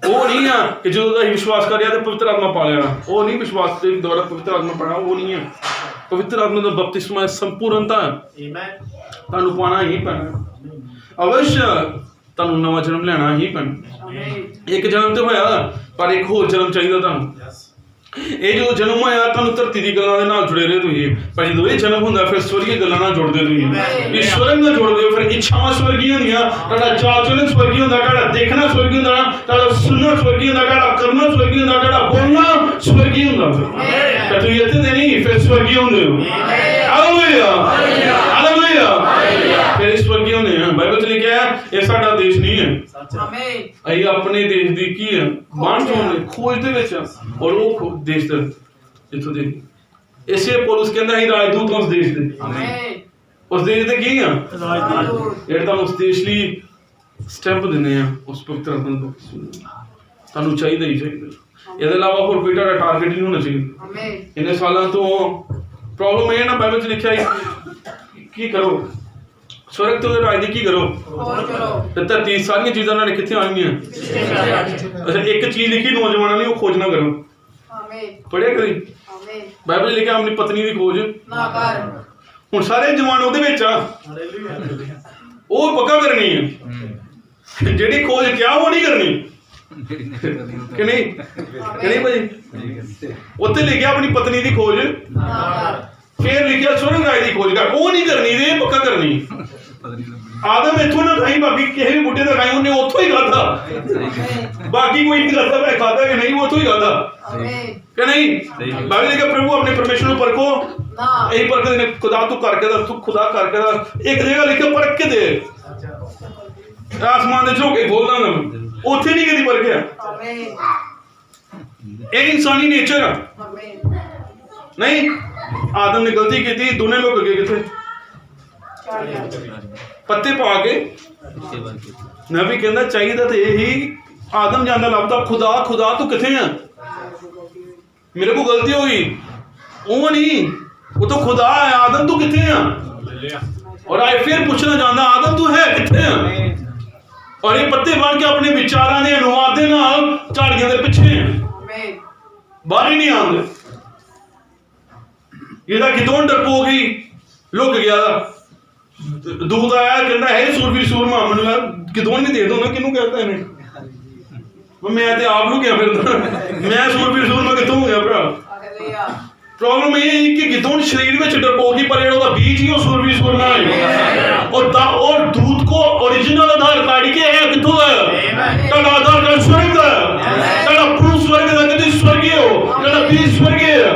ਉਹ ਨਹੀਂ ਆ ਕਿ ਜਦੋਂ ਦਾ ਵਿਸ਼ਵਾਸ ਕਰਿਆ ਤੇ ਪਵਿੱਤਰ ਆਤਮਾ ਪਾ ਲਿਆ। ਉਹ ਨਹੀਂ ਵਿਸ਼ਵਾਸ ਦੇ ਦੁਆਰਾ ਪਵਿੱਤਰ ਆਤਮਾ ਪਾਣਾ, ਉਹ ਨਹੀਂ ਹੈ। ਪਵਿੱਤਰ ਆਤਮਾ ਦਾ ਬਪਤਿਸਮਾ ਸੰਪੂਰਨਤਾ ਤੁਹਾਨੂੰ ਪਾਣਾ ਹੀ ਪੈਣਾ। ਅਵਸ਼ ਤੁਹਾਨੂੰ ਨਵਾਂ ਜਨਮ ਲੈਣਾ ਹੀ ਪੈਣਾ। ਇੱਕ ਜਨਮ ਤੇ ਹੋਇਆ ਪਰ ਇੱਕ ਹੋਰ ਜਨਮ ਚਾਹੀਦਾ ਤੁਹਾਨੂੰ। ਇਹ ਜਦੋਂ ਜਨਮ ਹੋਇਆ ਤੁਹਾਨੂੰ ਧਰਤੀ ਦੀ ਗੱਲਾਂ ਦੇ ਨਾਲ ਜੁੜੇ ਰਹੇ ਤੁਸੀਂ, ਪਰ ਜਦੋਂ ਇਹ ਜਨਮ ਹੁੰਦਾ ਫਿਰ ਸਵਰਗੀ ਗੱਲਾਂ ਨਾਲ ਜੁੜਦੇ ਤੁਸੀਂ, ਈਸ਼ਵਰ ਨਾਲ ਜੁੜਦੇ ਹੋ। ਫਿਰ ਇੱਛਾਵਾਂ ਸਵਰਗੀ ਹੁੰਦੀਆਂ, ਤੁਹਾਡਾ ਚਾਲ ਚਲਨ ਸਵਰਗੀ ਹੁੰਦਾ, ਤੁਹਾਡਾ ਦੇਖਣਾ ਸਵਰਗੀ ਹੁੰਦਾ, ਤੁਹਾਡਾ ਸੁਣਨਾ ਸਵਰਗੀ ਹੁੰਦਾ, ਤੁਹਾਡਾ ਕਰਨਾ ਸਵਰਗੀ ਹੁੰਦਾ, ਤੁਹਾਡਾ ਬੋਲਣਾ ਸਵਰਗੀ ਹੁੰਦਾ। ਫਿਰ ਤੁਸੀਂ ਇੱਥੇ ਦੇ ਨਹੀਂ, ਫਿਰ ਸਵਰਗੀ ਹੁੰਦੇ ਹੋ। Hallelujah, hallelujah. ਫਿਰ ਸਵਰਗੀ ਹੁੰਦੇ ਆ। ਬਾਈਬਲ 'ਚ ਲਿਖਿਆ ਇਹ ਸਾਡਾ ਦੇਸ਼ ਨਹੀਂ ਹੈ, ਅਸੀਂ ਆਪਣੇ ਦੇਸ਼ ਦੀ ਕੀ ਹੈ ਬਾਣ ਚੋਂ ਖੋਜ ਦੇ ਵਿੱਚ ਔਰ ਉਹ ਦੇਸ਼ ਦਾ ਜਿੱਥੋਂ ਦੇ ਇਸੇ ਪੌਲਸ ਕਹਿੰਦਾ ਅਸੀਂ ਰਾਜਦੂਤ ਉਸ ਦੇਸ਼ ਦੇ। ਉਸ ਦੇਸ਼ ਦੇ ਕੀ ਆ ਜਿਹੜੇ ਤੁਹਾਨੂੰ ਉਸ ਦੇਸ਼ ਲਈ ਸਟੈਂਪ ਦਿੰਦੇ ਆ ਉਸ ਪਵਿੱਤਰ ਆਤਮਾ ਦਾ। ਤੁਹਾਨੂੰ ਚਾਹੀਦਾ ਹੀ ਚਾਹੀਦਾ। ਇਹਦੇ ਇਲਾਵਾ ਹੋਰ ਕੋਈ ਤੁਹਾਡਾ ਟਾਰਗੇਟ ਨਹੀਂ ਹੋਣਾ ਚਾਹੀਦਾ। ਇੰਨੇ ਸਾਲਾਂ ਤੋਂ ਪ੍ਰੋਬਲਮ ਇਹ ਨਾ ਬਾਈਬਲ 'ਚ ਲਿਖਿਆ ਹੈ ਕੀ ਕਰੋ, ਸਵਰਗ ਤੋਂ ਰਾਜ ਦੀ ਕੀ ਕਰੋ ਤੇ ਧਰਤੀ ਸਾਰੀਆਂ ਚੀਜ਼ਾਂ ਨਾਲ ਕਿੱਥੇ ਆਉਣਗੀਆਂ। ਅੱਛਾ ਇੱਕ ਚੀਜ਼ ਲਿਖੀ ਨੌਜਵਾਨਾਂ ਲਈ, ਉਹ ਖੋਜ ਨਾ ਕਰੋ। ਪੜ੍ਹਿਆ ਕਰੀ ਬਾਈਬਲ 'ਚ ਲਿਖਿਆ ਆਪਣੀ ਪਤਨੀ ਦੀ ਖੋਜ ਨਾ ਕਰ। ਹੁਣ ਸਾਰੇ ਜਵਾਨ ਉਹਦੇ ਵਿੱਚ ਆ, ਉਹ ਪੱਕਾ ਕਰਨੀ ਹੈ। ਜਿਹੜੀ ਖੋਜ ਕਿਹਾ ਉਹ ਨਹੀਂ ਕਰਨੀ ਕਿ ਨਹੀਂ, ਕਿ ਨਹੀਂ ਭਾਈ। ਉੱਥੇ ਲਿਖਿਆ ਆਪਣੀ ਪਤਨੀ ਦੀ ਖੋਜ, ਫਿਰ ਲਿਖਿਆ ਸਵਰਗ ਰਾਜ ਦੀ ਖੋਜ ਕਰ, ਉਹ ਨਹੀਂ ਕਰਨੀ, ਇਹ ਪੱਕਾ ਕਰਨੀ। ਆਦਮ ਇੱਥੋਂ ਨਾ ਖਾਈ, ਬਾਕੀ ਕਿਸੇ ਵੀ ਬੁੱਢੇ ਦਾ ਖਾਈ, ਉਹਨੇ ਉੱਥੋਂ ਹੀ ਖਾਧਾ। ਬਾਕੀ ਕੋਈ ਨਹੀਂ ਕਰਦਾ ਮੈਂ ਖਾਧਾ ਕਿ ਨਹੀਂ, ਉੱਥੋਂ ਹੀ ਖਾਧਾ ਕਿ ਨਹੀਂ। ਬਾਈਬਲ ਲਿਖਿਆ ਪ੍ਰਭੂ ਆਪਣੇ ਪਰਮੇਸ਼ਰ ਨੂੰ ਪਰਖੋ, ਇਹੀ ਪਰਖਦੇ ਨੇ ਖੁਦਾ ਤੂੰ ਕਰਕੇ ਦਾ, ਤੂੰ ਖੁਦਾ ਕਰਕੇ ਦਾ। ਇੱਕ ਜਗ੍ਹਾ ਲਿਖਿਆ ਪਰਖ ਕੇ ਦੇ, ਆਸਮਾਨ ਦੇ ਝੋਕੇ ਖੋਲਦਾ ਮੈਂ, ਉੱਥੇ ਨਹੀਂ ਕਦੀ ਪਰਖਿਆ। ਇਹ ਇਨਸਾਨੀ ਨੇਚਰ ਆ। ਨਹੀਂ ਆਦਮ ਨੇ ਗਲਤੀ ਕੀਤੀ, ਦੋਨੇ ਲੋਕ ਅੱਗੇ ਕਿੱਥੇ ਪੱਤੇ ਪਾ ਕੇ। ਨਬੀ ਕਹਿੰਦਾ ਚਾਹੀਦਾ ਤੇ ਇਹੀ, ਆਦਮ ਜਾਂਦਾ ਲੱਭਦਾ ਖੁਦਾ, ਖੁਦਾ ਤੂੰ ਕਿੱਥੇ ਆ, ਮੇਰੇ ਕੋਲ ਗਲਤੀ ਹੋ ਗਈ। ਉਹ ਨਹੀਂ, ਉਹ ਤਾਂ ਖੁਦਾ ਹੈ, ਆਦਮ ਤੂੰ ਕਿੱਥੇ ਆ। ਔਰ ਆਏ ਫਿਰ ਪੁੱਛਣਾ ਚਾਹੁੰਦਾ ਆਦਮ ਤੂੰ ਹੈ ਕਿੱਥੇ ਆ। ਔਰ ਇਹ ਪੱਤੇ ਬਣ ਕੇ ਆਪਣੇ ਵਿਚਾਰਾਂ ਦੇ ਅਨੁਵਾਦ ਦੇ ਨਾਲ ਝਾੜੀਆਂ ਦੇ ਪਿੱਛੇ ਬਾਹਰ ਹੀ ਨਹੀਂ ਆਉਂਦੇ। ਇਹਦਾ ਕਿਤੋਂ ਡਰਪੋਕ ਹੀ ਲੁਕ ਗਿਆ। ਦੂਤ ਆਇਆ ਕਹਿੰਦਾ ਹੈ ਸੂਰਬੀਰ ਸੂਰਮਾ, ਮੈਨੂੰ ਯਾਰ ਕਿਤੋਂ ਨਹੀਂ ਦੇ ਦੋ ਨਾ, ਕਿਹਨੂੰ ਕਹਿੰਦਾ ਇਹਨੇ। ਮੈਂ ਤੇ ਆਪ ਨੂੰ ਕਿਹਾ ਫਿਰਦਾ, ਮੈਂ ਸੂਰਬੀਰ ਸੂਰਮਾ ਕਿੱਥੋਂ ਹੋ ਗਿਆ ਭਰਾ। ਪ੍ਰੋਬਲਮ ਇਹ ਹੈ ਕਿ ਕਿਤੋਂ ਸਰੀਰ ਵਿੱਚ ਡਰਪੋਕ ਹੀ, ਪਰ ਜਿਹੜਾ ਉਹਦਾ ਬੀਜ ਹੀ ਉਹ ਸੂਰਬੀਰ ਸੂਰਮਾ ਹੈ। और दूध को ओरिजिनल आधार कार्ड के है किथों है, तेरा आधार कार्ड स्वर्ग का है, तेरा प्रूफ स्वर्ग का, कदी स्वर्गीय हो, तेरा बीज स्वर्गीय है।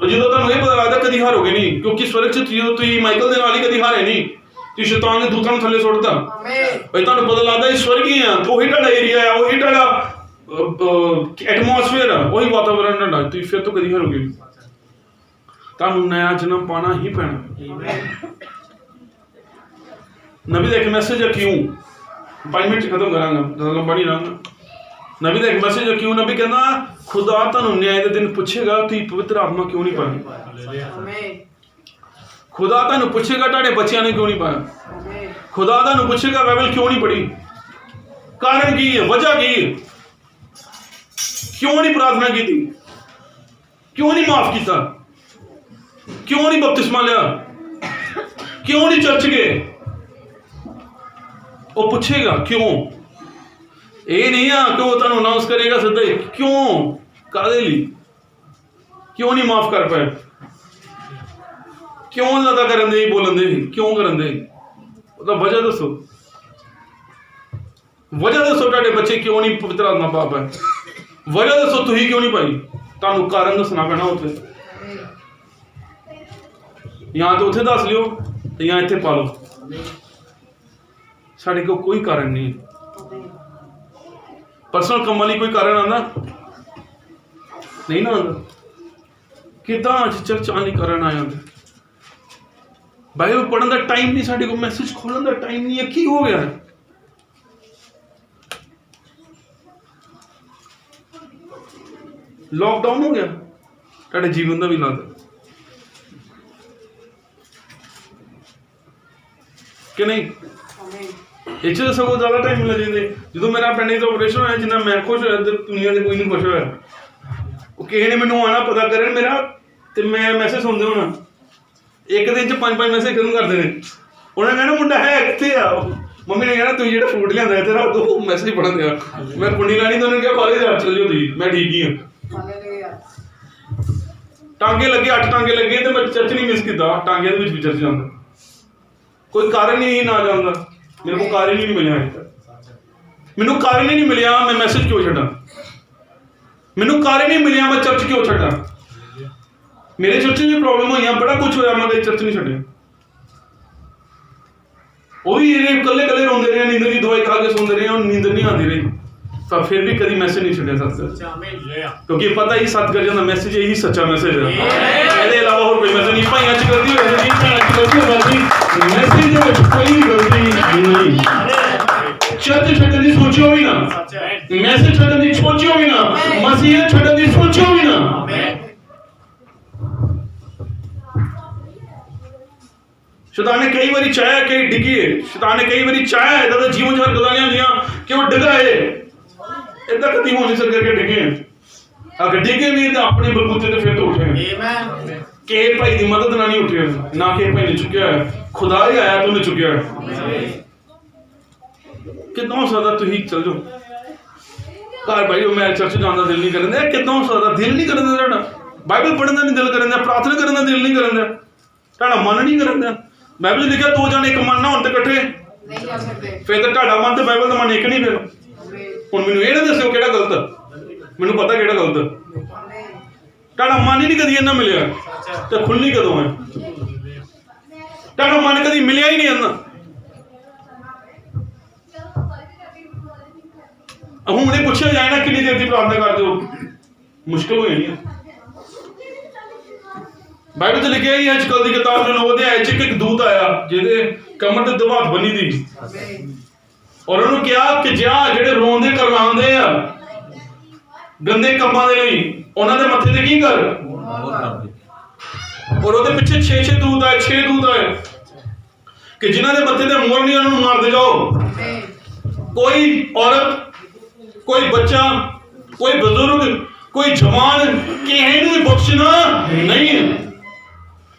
ਜਦੋਂ ਤੁਹਾਨੂੰ ਇਹ ਪਤਾ ਲੱਗਦਾ ਕਦੀ ਹਾਰੋਗੇ ਨਹੀਂ, ਕਿਉਂਕਿ ਸਵਰਗ 'ਚ ਤੁਸੀਂ ਮਾਈਕਲ ਦੇ ਨਾਲ ਹੀ ਕਦੀ ਹਾਰੇ ਨਹੀਂ, ਤੁਸੀਂ ਸ਼ੈਤਾਨ ਦੇ ਦੂਤਾਂ ਨੂੰ ਥੱਲੇ ਸੁੱਟਦਾ। ਭਾਈ ਤੁਹਾਨੂੰ ਪਤਾ ਲੱਗਦਾ ਇਹ ਸਵਰਗੀ ਆ, ਉਹੀ ਤੁਹਾਡਾ ਏਰੀਆ ਆ, ਉਹੀ ਤੁਹਾਡਾ ਐਟਮੋਸਫੇਅਰ ਆ, ਉਹੀ ਵਾਤਾਵਰਨ ਤੁਹਾਡਾ, ਤੁਸੀਂ ਫਿਰ ਤੋਂ ਕਦੀ ਹਾਰੋਗੇ ਨਹੀਂ। ਤੁਹਾਨੂੰ ਨया ਜਨਮ ਪਾਣਾ ਹੀ ਪੈਣਾ। ਨਬੀ ਦਾ ਇੱਕ ਮੈਸੇਜ ਹੈ ਕਿਉਂ, 5 ਮਿੰਟ 'ਚ ਖਤਮ ਕਰਾਂਗਾ, ਜ਼ਿਆਦਾ ਲੰਬਾ ਨਹੀਂ ਰਹਾਂਗਾ। ਨਬੀ ਦਾ ਇੱਕ ਮੈਸੇਜ ਹੈ ਕਿਉਂ। ਨਬੀ ਕਹਿੰਦਾ ਖੁਦਾ ਤੁਹਾਨੂੰ ਨਿਆਂ ਦੇ ਦਿਨ ਪੁੱਛੇਗਾ ਤੁਸੀਂ ਪਵਿੱਤਰ ਆਤਮਾ ਕਿਉਂ ਨਹੀਂ ਪਾਈ। ਖੁਦਾ ਤੁਹਾਨੂੰ ਪੁੱਛੇਗਾ ਤੁਹਾਡੇ ਬੱਚਿਆਂ ਨੇ ਕਿਉਂ ਨਹੀਂ ਪਾਇਆ। ਖੁਦਾ ਤੁਹਾਨੂੰ ਪੁੱਛੇਗਾ ਬਾਈਬਲ ਕਿਉਂ ਨਹੀਂ ਪੜ੍ਹੀ, ਕਾਰਨ ਕੀ ਹੈ, ਵਜ੍ਹਾ ਕੀ ਹੈ, ਕਿਉਂ ਨਹੀਂ ਪ੍ਰਾਰਥਨਾ ਕੀਤੀ, ਕਿਉਂ ਨਹੀਂ ਮਾਫ ਕੀਤਾ, ਕਿਉਂ ਨਹੀਂ ਬਪਤਿਸਮਾ ਲਿਆ, ਕਿਉਂ ਨਹੀਂ ਚਰਚ ਗਏ। ਉਹ ਪੁੱਛੇਗਾ ਕਿਉਂ। ਇਹ ਨਹੀਂ ਆ ਕਿ ਉਹ ਤੁਹਾਨੂੰ ਅਨਾਉਂਸ ਕਰੇਗਾ ਸਿੱਧਾ ਹੀ, ਕਿਉਂ, ਕਾਹਦੇ ਲਈ, ਕਿਉਂ ਨਹੀਂ ਮਾਫ ਕਰ ਪਾਏ, ਕਿਉਂ ਜ਼ਿਆਦਾ ਕਰਨ ਦੇ, ਬੋਲਣ ਦੇ, ਕਿਉਂ ਕਰਨ ਦੇ, ਉਹਦਾ ਵਜ੍ਹਾ ਦੱਸੋ। ਵਜ੍ਹਾ ਦੱਸੋ ਤੁਹਾਡੇ ਬੱਚੇ ਕਿਉਂ ਨਹੀਂ ਪਵਿੱਤਰ ਆਤਮਾ ਪਾ ਪਾਏ, ਵਜ੍ਹਾ ਦੱਸੋ ਤੁਸੀਂ ਕਿਉਂ ਨਹੀਂ ਪਾਈ। ਤੁਹਾਨੂੰ ਕਾਰਨ ਦੱਸਣਾ ਪੈਣਾ ਉੱਥੇ, ਜਾਂ ਤਾਂ ਉੱਥੇ ਦੱਸ ਲਿਓ ਤੇ ਜਾਂ ਇੱਥੇ ਪਾ ਲਓ। ਸਾਡੇ ਕੋਲ ਕੋਈ ਕਾਰਨ ਨਹੀਂ। ਪਰਸਨਲ ਕੰਮਾਂ ਲਈ ਕੋਈ ਕਾਰਨ ਆਉਂਦਾ ਨਹੀਂ ਨਾ ਆਉਂਦਾ। ਕਿੱਦਾਂ ਅੱਜ ਚਰਚ ਆਉਣ ਲਈ ਕਾਰਨ ਆ ਜਾਂਦੇ। ਬਾਈਬਲ ਪੜ੍ਹਨ ਦਾ ਟਾਈਮ ਨਹੀਂ ਸਾਡੇ ਕੋਲ, ਮੈਸੇਜ ਖੋਲ੍ਹਣ ਦਾ ਟਾਈਮ ਨਹੀਂ ਹੈ। ਕੀ ਹੋ ਗਿਆ ਹੈ? ਲੌਕਡਾਊਨ ਹੋ ਗਿਆ ਤੁਹਾਡੇ ਜੀਵਨ ਦਾ ਵੀ ਲੱਗਦਾ ਕਿ ਨਹੀਂ। ਇਹ 'ਚ ਸਗੋਂ ਜ਼ਿਆਦਾ ਟਾਈਮ ਮਿਲ ਜਾਂਦੇ। ਜਦੋਂ ਮੇਰਾ ਪੈਂਡਿੰਗ ਦਾ ਆਪਰੇਸ਼ਨ ਹੋਇਆ, ਜਿੰਨਾ ਮੈਂ ਖੁਸ਼ ਹੋਇਆ ਤੇ ਦੁਨੀਆ ਦੇ ਕੋਈ ਨਹੀਂ ਖੁਸ਼ ਹੋਇਆ। ਉਹ ਕਿਸੇ ਨੇ ਮੈਨੂੰ ਆਉਣਾ ਪਤਾ ਕਰਨ ਮੇਰਾ, ਤੇ ਮੈਂ ਮੈਸੇਜ ਸੁਣਦੇ ਹੋਣਾ, ਇੱਕ ਦਿਨ 'ਚ 5-5 ਮੈਸੇਜ ਖਤਮ ਕਰਦੇ ਨੇ। ਉਹਨਾਂ ਨੇ ਕਹਿਣਾ ਮੁੰਡਾ ਹੈ ਕਿੱਥੇ ਆ। ਮੰਮੀ ਨੇ ਕਹਿਣਾ ਤੁਸੀਂ ਜਿਹੜਾ ਫੂਡ ਲਿਆਂਦਾ ਤੇਰਾ ਉਹ ਮੈਸੇਜ ਪੜ੍ਹਨ ਦਿਆ। ਮੈਂ ਕੁੰਡੀ ਲਾਣੀ ਤਾਂ ਉਹਨੇ ਕਿਹਾ ਕਾਲਜ ਆ ਚੱਲ ਜਾਓ ਤੁਸੀਂ, ਮੈਂ ਠੀਕ ਹੀ ਹਾਂ। ਟਾਂਗੇ ਲੱਗੇ, 8 ਟਾਂਗੇ ਲੱਗੇ ਤੇ ਮੈਂ ਚਰਚ ਨਹੀਂ ਮਿਸ ਕੀਤਾ। ਟਾਂਗੇ ਦੇ ਵਿੱਚ ਵੀ ਚਰਚ ਜਾਂਦਾ, ਕੋਈ ਕਾਰਨ ਹੀ ਨਾ ਜਾਂਦਾ। ਮੇਰੇ ਕੋਲ ਕਾਰਨ ਹੀ ਨਹੀਂ ਮਿਲਿਆ ਅਜੇ ਤੱਕ। ਮੈਨੂੰ ਕਾਰਨ ਹੀ ਨਹੀਂ ਮਿਲਿਆ ਮੈਂ ਮੈਸੇਜ ਕਿਉਂ ਛੱਡਾਂ। ਮੈਨੂੰ ਕਾਰਨ ਹੀ ਮਿਲਿਆ ਮੈਂ ਚਰਚ ਕਿਉਂ ਛੱਡਾਂ। ਮੇਰੇ ਚਰਚ ਵੀ ਪ੍ਰੋਬਲਮ ਹੋਈਆਂ, ਬੜਾ ਕੁਝ ਹੋਇਆ, ਮੈਂ ਕਦੇ ਚਰਚ ਨਹੀਂ ਛੱਡਿਆ। ਉਹ ਵੀ ਇਹ ਇਕੱਲੇ ਇਕੱਲੇ ਰੋਂਦੇ ਰਹੇ, ਨੀਂਦਰ ਦੀ ਦਵਾਈ ਖਾ ਕੇ ਸੌਂਦੇ ਰਹੇ, ਉਹ ਨੀਂਦਰ ਨਹੀਂ ਆਉਂਦੀ ਰਹੀ, ਪਰ ਫਿਰ ਵੀ ਕਦੀ ਮੈਸੇਜ ਨਹੀਂ ਛੱਡਿਆ ਸੱਚ। ਕਿਉਂਕਿ ਪਤਾ ਹੀ ਸਤਿਕਾਰ ਦਾ ਮੈਸੇਜ ਇਹੀ ਸੱਚਾ ਮੈਸੇਜ ਹੈ। ਇਹਦੇ ਇਲਾਵਾ ਹੋਰ ਕੋਈ ਮੈਸੇਜ ਨਹੀਂ। ਭਾਈਆਂ 'ਚ ਗਲਤੀ ਹੋਈ ਨਹੀਂ, ਭੈਣਾਂ 'ਚ ਗਲਤੀ ਹੋਈ, ਮੈਸੇਜ ਦੇ ਵਿੱਚ ਕੋਈ ਗਲਤੀ ਨਹੀਂ। ਚਰਚ ਛੱਡਣ ਦੀ ਸੋਚਿਓ ਵੀ ਨਾ। मैसेज छड्डन दी सोचियो भी ना, मसीह छड्डन दी सोचियो भी ना। शैतान ने कई बारी चाहा कि डिगे, शैतान ने कई बारी चाहा इदा दा जीवन च गल्लां होंदियां कि वो डिगाए, इदा कदी हो नहीं सकदा कि डिगे। अगर डिगे भी तो अपने बलबूते ते फिर तो उठे। आमीन। के भाई दी मदद ना नहीं उठे, ना के भाई ने चुकिया है, खुदा ही आया तो उन्हें चुकिया है। कितना हो सकदा तुही चल जाओ घर भाई मैं चर्च जाने का दिल नहीं करन दिया, कितना हो सकदा दिल नहीं करन दिया तुहाडा, बाइबल पढ़न का नहीं दिल करन दिया, प्रार्थना करन का दिल नहीं करन दिया, तुहाडा मन नहीं करन दिया। बाइबल लिखा दो जने एक मन ना होण ते इकट्ठे नहीं आ सकदे, फिर तो तुहाडा मन ते बाइबल दा मन एक नहीं। फिर हुण मैनूं इह ना दस्सिओ किहड़ा गलत, मैनूं पता किहड़ा गलत। तुहाडा मन ही नहीं कदी इन्ना मिलिया ते खुलनी कदों है, तुहाडा मन कदी मिलिया ही नहीं इन्ना। हूँ ने पूछा जाए ना कितनी देर की प्रार्थना करते हो, मुश्किल हो जानी है। बाइबल तो लिखा ही अजकल की किताब जो नौ अध्याय च एक दूत आया जिहदे कमर ते दवात बनी थी और उन्होंने कहा कि जा जेडे रोंदे करलांदे आ गंदे कामां दे लई उन्हां दे मत्थे ते की कर, और ਉਹਦੇ ਪਿੱਛੇ 6 दूत आए, 6 दूत आए कि जिन्हां दे मत्थे ते मोहर नहीं उन्होंने मार दे जाओ। कोई औरत, कोई बच्चा, कोई बुजुर्ग, कोई जवान किसी भी बख्शना नहीं है।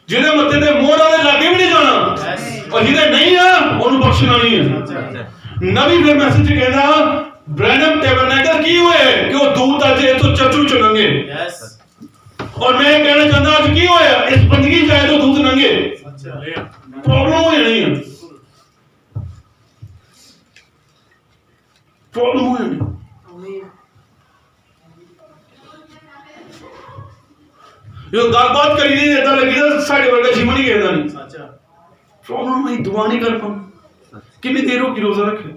जिन्हें मत्थे ते मोहर वाले लागे भी नहीं जाना और जिन्हें नहीं है उन्हें बख्शना नहीं है। नबी फिर मैसेज कहना ब्रैनम टैबरनेकल की हुए कि वो दूत आज तो चर्चू चुनेंगे, और मैं कहना चाहता आज की होया इस बंदगी जाए तो दूत नंगे प्रॉब्लम हो जानी है, प्रॉब्लम हो जानी। जो गलबात करी नहीं देता लगी तो साढ़े वर्गा जीवन ही कहता नहीं। प्रॉब्लम नहीं, दुआ नहीं कर पाऊं। कितनी देर होगी रोजा रखे,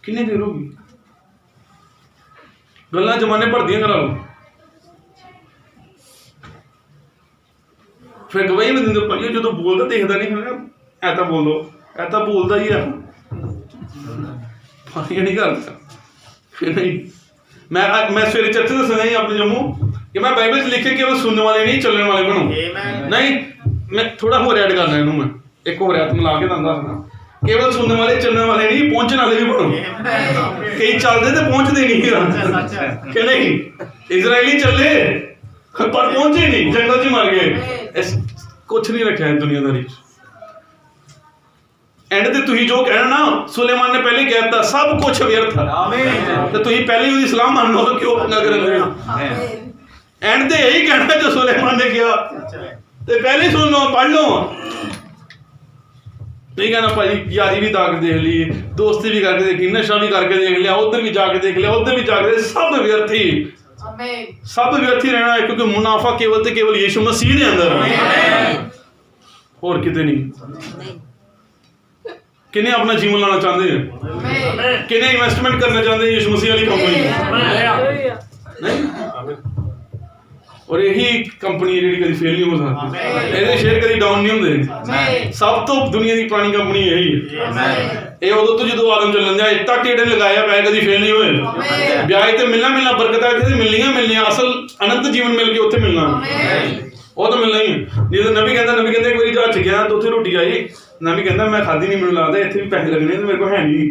कितनी देर होगी, गल्लां जमाने भर दियां करा लो, फिर गवाही में दिंदे भाई जो तो बोलता देखता नहीं है ऐसा बोल दो, ऐसा बोलता ही है नहीं करता। फिर नहीं मैं सवेरे चर्च दसना ही अपने जम्मू कि मैं बाइबल च लिखे केवल सुनने वाले नहीं चलने वाले बनो। नहीं, मैं थोड़ा होर ऐड करना इनू, मैं एक होर ऐड मिला के दसना, केवल सुनने वाले चलने वाले नहीं पहुंचने वाले भी बनो। कई चलते तो पहुंचते नहीं कि नहीं, इजराइली चले पर पहुंचे नहीं, जंगल च मर गए। कुछ नहीं रखा है दुनियादारी। एंड ते तुही जो कहना ना सुलेमान ने पहले कह दिया सब कुछ व्यर्थ है, तो तुही पहले ही उसकी सलाह मान लो तो क्यों पंगा कर रहे हो। एंड ते यही कहना जो सुलेमान ने किया, तो पहले सुन लो, पढ़ लो। नहीं कहना भाई यारी भी ताकत देख ली, दोस्ती भी करके देखी, नशा भी करके देख लिया, उधर भी जाके देख लिया, उधर भी जाके, सब व्यर्थी, सब व्यर्थी रहना है, क्योंकि मुनाफा केवल ते केवल यीशु मसीह दे अंदर है, और किते नहीं। किने अपना जीवन लाना चाहते हैं, किने इन्वेस्टमेंट करना चाहते हैं यीशु मसीह वाली कंपनी नहीं, और यही कंपनी जी कभी फेल नहीं हो सकती, ये शेयर कभी डाउन नहीं होंगे। सब तो दुनिया की पुरानी कंपनी यही है। ये उदों तो जो आदम चलन दिया इतना टेढ़े लगाया पैसे कभी फेल नहीं हुए। ब्याज तो मिलना मिलना, बरकत इतने मिलनियां मिलनियां, असल अनंत जीवन मिल के उत्थे मिलना, वो तो मिलना ही है। नहीं तो नबी कहता एक बारी जहाज गया तो उत्थे रोटी आई, नबी कहता मैं खाधी नहीं, मैंने लगता इतने भी पैसे लगने तो मेरे को है नहीं,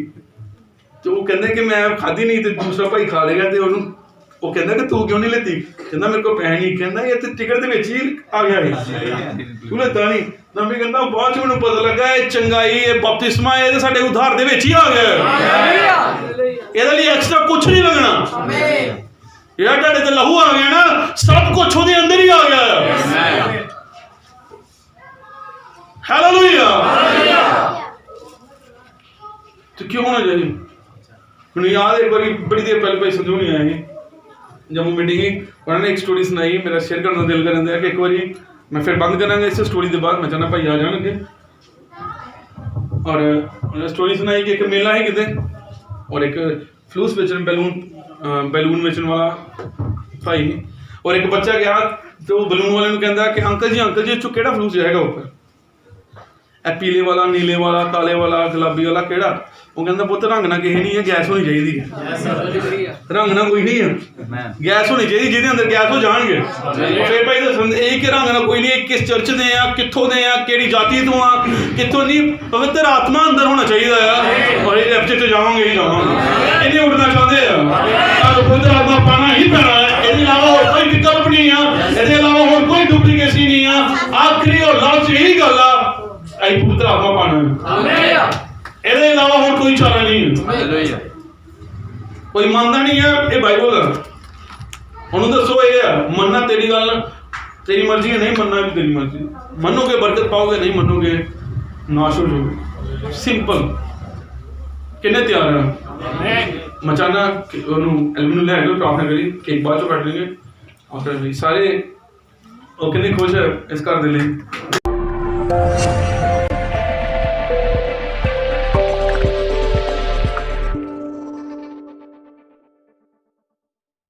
तो वो कहते कि मैं खाधी नहीं, तो दूसरा भाई खा लेगा, तो उन्होंने वो कहता कि तू क्यों नहीं लेती, कहता मेरे को पैसे नहीं, कहता ये तो टिकट के विच ही आ गया है, तू लेता नहीं। नबी कहता बाद च मैनूं पता लगा ये चंगाई, ये बपतिस्मा, ये साडे उधार दे विच ही आ गया, ਇਹਦੇ ਲਈ एक्स्ट्रा कुछ नहीं लगना। ਜਿਹੜਾ ਤੁਹਾਡੇ ਤੇ ਲਹੂ ਆ ਗਿਆ ਨਾ, सब कुछ ਉਹਦੇ अंदर ही आ गया। हालेलुया। तो क्यों होना चाहिए? मैंने याद एक बार बड़ी देर पहले भाई संजू नहीं आए जम्मू मीटिंग ही, उन्होंने एक स्टोरी सुनाई, मेरा शेयर करना दिल कर रहा है कि एक बार मैं फिर बंद करांगा इस स्टोरी के बाद, मैं चाहना भाई आ जान अगे। और उन्होंने स्टोरी सुनाई कि एक मेला है कितने, और एक फ्लूस बेचन बैलून बेचने वाला भाई, और एक बच्चा गया तो बलून वाले कहता कि अंकल जी चो केड़ा फ्लूस जाएगा ऊपर। ਇਹ ਪੀਲੇ ਵਾਲਾ, ਨੀਲੇ ਵਾਲਾ, ਕਾਲੇ ਵਾਲਾ, ਗੁਲਾਬੀ ਵਾਲਾ ਕਿਹੜਾ? ਉਹ ਕਹਿੰਦਾ ਪੁੱਤ ਰੰਗ ਨਾ ਕਿਸੇ ਨਹੀਂ ਹੈ, ਗੈਸ ਹੋਣੀ ਚਾਹੀਦੀ ਹੈ। ਰੰਗ ਨਾ ਕੋਈ ਨਹੀਂ ਹੈ, ਗੈਸ ਹੋਣੀ ਚਾਹੀਦੀ ਜਿਹਦੇ ਅੰਦਰ ਗੈਸ ਹੋ ਜਾਣਗੇ। ਫਿਰ ਭਾਈ ਦੱਸਣ ਇਹ ਕਿ ਰੰਗ ਨਾ ਕੋਈ ਨਹੀਂ, ਇਹ ਕਿਸ ਚਰਚ ਦੇ ਆ, ਕਿੱਥੋਂ ਦੇ ਆ, ਕਿਹੜੀ ਜਾਤੀ ਤੋਂ ਆ, ਕਿੱਥੋਂ ਨਹੀਂ, ਪਵਿੱਤਰ ਆਤਮਾ ਅੰਦਰ ਹੋਣਾ ਚਾਹੀਦਾ ਆ। ਔਰ ਇਹ ਲੈਪਚੇ ਤੇ ਜਾਵਾਂਗੇ ਹੀ ਜਾਵਾਂਗੇ, ਇਹਨੇ ਉੜਨਾ ਚਾਹੁੰਦੇ ਆ ਤਾਂ ਪਵਿੱਤਰ ਆਤਮਾ ਪਾਣਾ ਹੀ ਪੈਣਾ ਹੈ। ਇਹਦੇ ਇਲਾਵਾ ਹੋਰ ਕੋਈ ਵਿਕਲਪ ਨਹੀਂ ਆ, ਇਹਦੇ ਇਲਾਵਾ ਹੋਰ ਕੋਈ ਡੁਪਲੀਕੇਸੀ ਨਹੀਂ ਆ। ਆਖਰੀ ਔਰ ਲਾਸਟ ਇਹੀ ਗੱਲ ਆ, ਅਸੀਂ ਪਵਿੱਤਰ ਆਤਮਾ ਪਾਣਾ, ਇਹਦੇ ਇਲਾਵਾ ਹੋਰ ਕੋਈ ਚਾਰਾ ਨਹੀਂ ਹੈ। ਕੋਈ ਮੰਨਦਾ ਨਹੀਂ ਹੈ, ਇਹ ਬਾਈਬਲ ਆ। ਉਹਨੂੰ ਦੱਸੋ ਇਹ ਆ, ਮੰਨਣਾ ਤੇਰੀ ਗੱਲ, ਤੇਰੀ ਮਰਜ਼ੀ ਹੈ, ਨਹੀਂ ਮੰਨਣਾ ਵੀ ਤੇਰੀ ਮਰਜ਼ੀ। ਮੰਨੋਗੇ ਬਰਕਤ ਪਾਓਗੇ, ਨਹੀਂ ਮੰਨੋਗੇ ਨਾਸ਼ ਹੋ ਜਾਓਗੇ। ਸਿੰਪਲ। ਕਿੰਨੇ ਤਿਆਰ ਆ? ਮਚਾਨਾ ਉਹਨੂੰ ਐਲਬਮ ਨੂੰ ਲੈ ਕੇ ਪ੍ਰਾਰਥਨਾ ਕਰੀ, ਕੇਕ ਬਾਅਦ ਚੋਂ ਕੱਟ ਲੇਂਗੇ। ਆਫਟਰ ਸਾਰੇ ਉਹ ਕਿੰਨੇ ਖੁਸ਼ ਹੈ ਇਸ ਘਰ ਦੇ ਲਈ।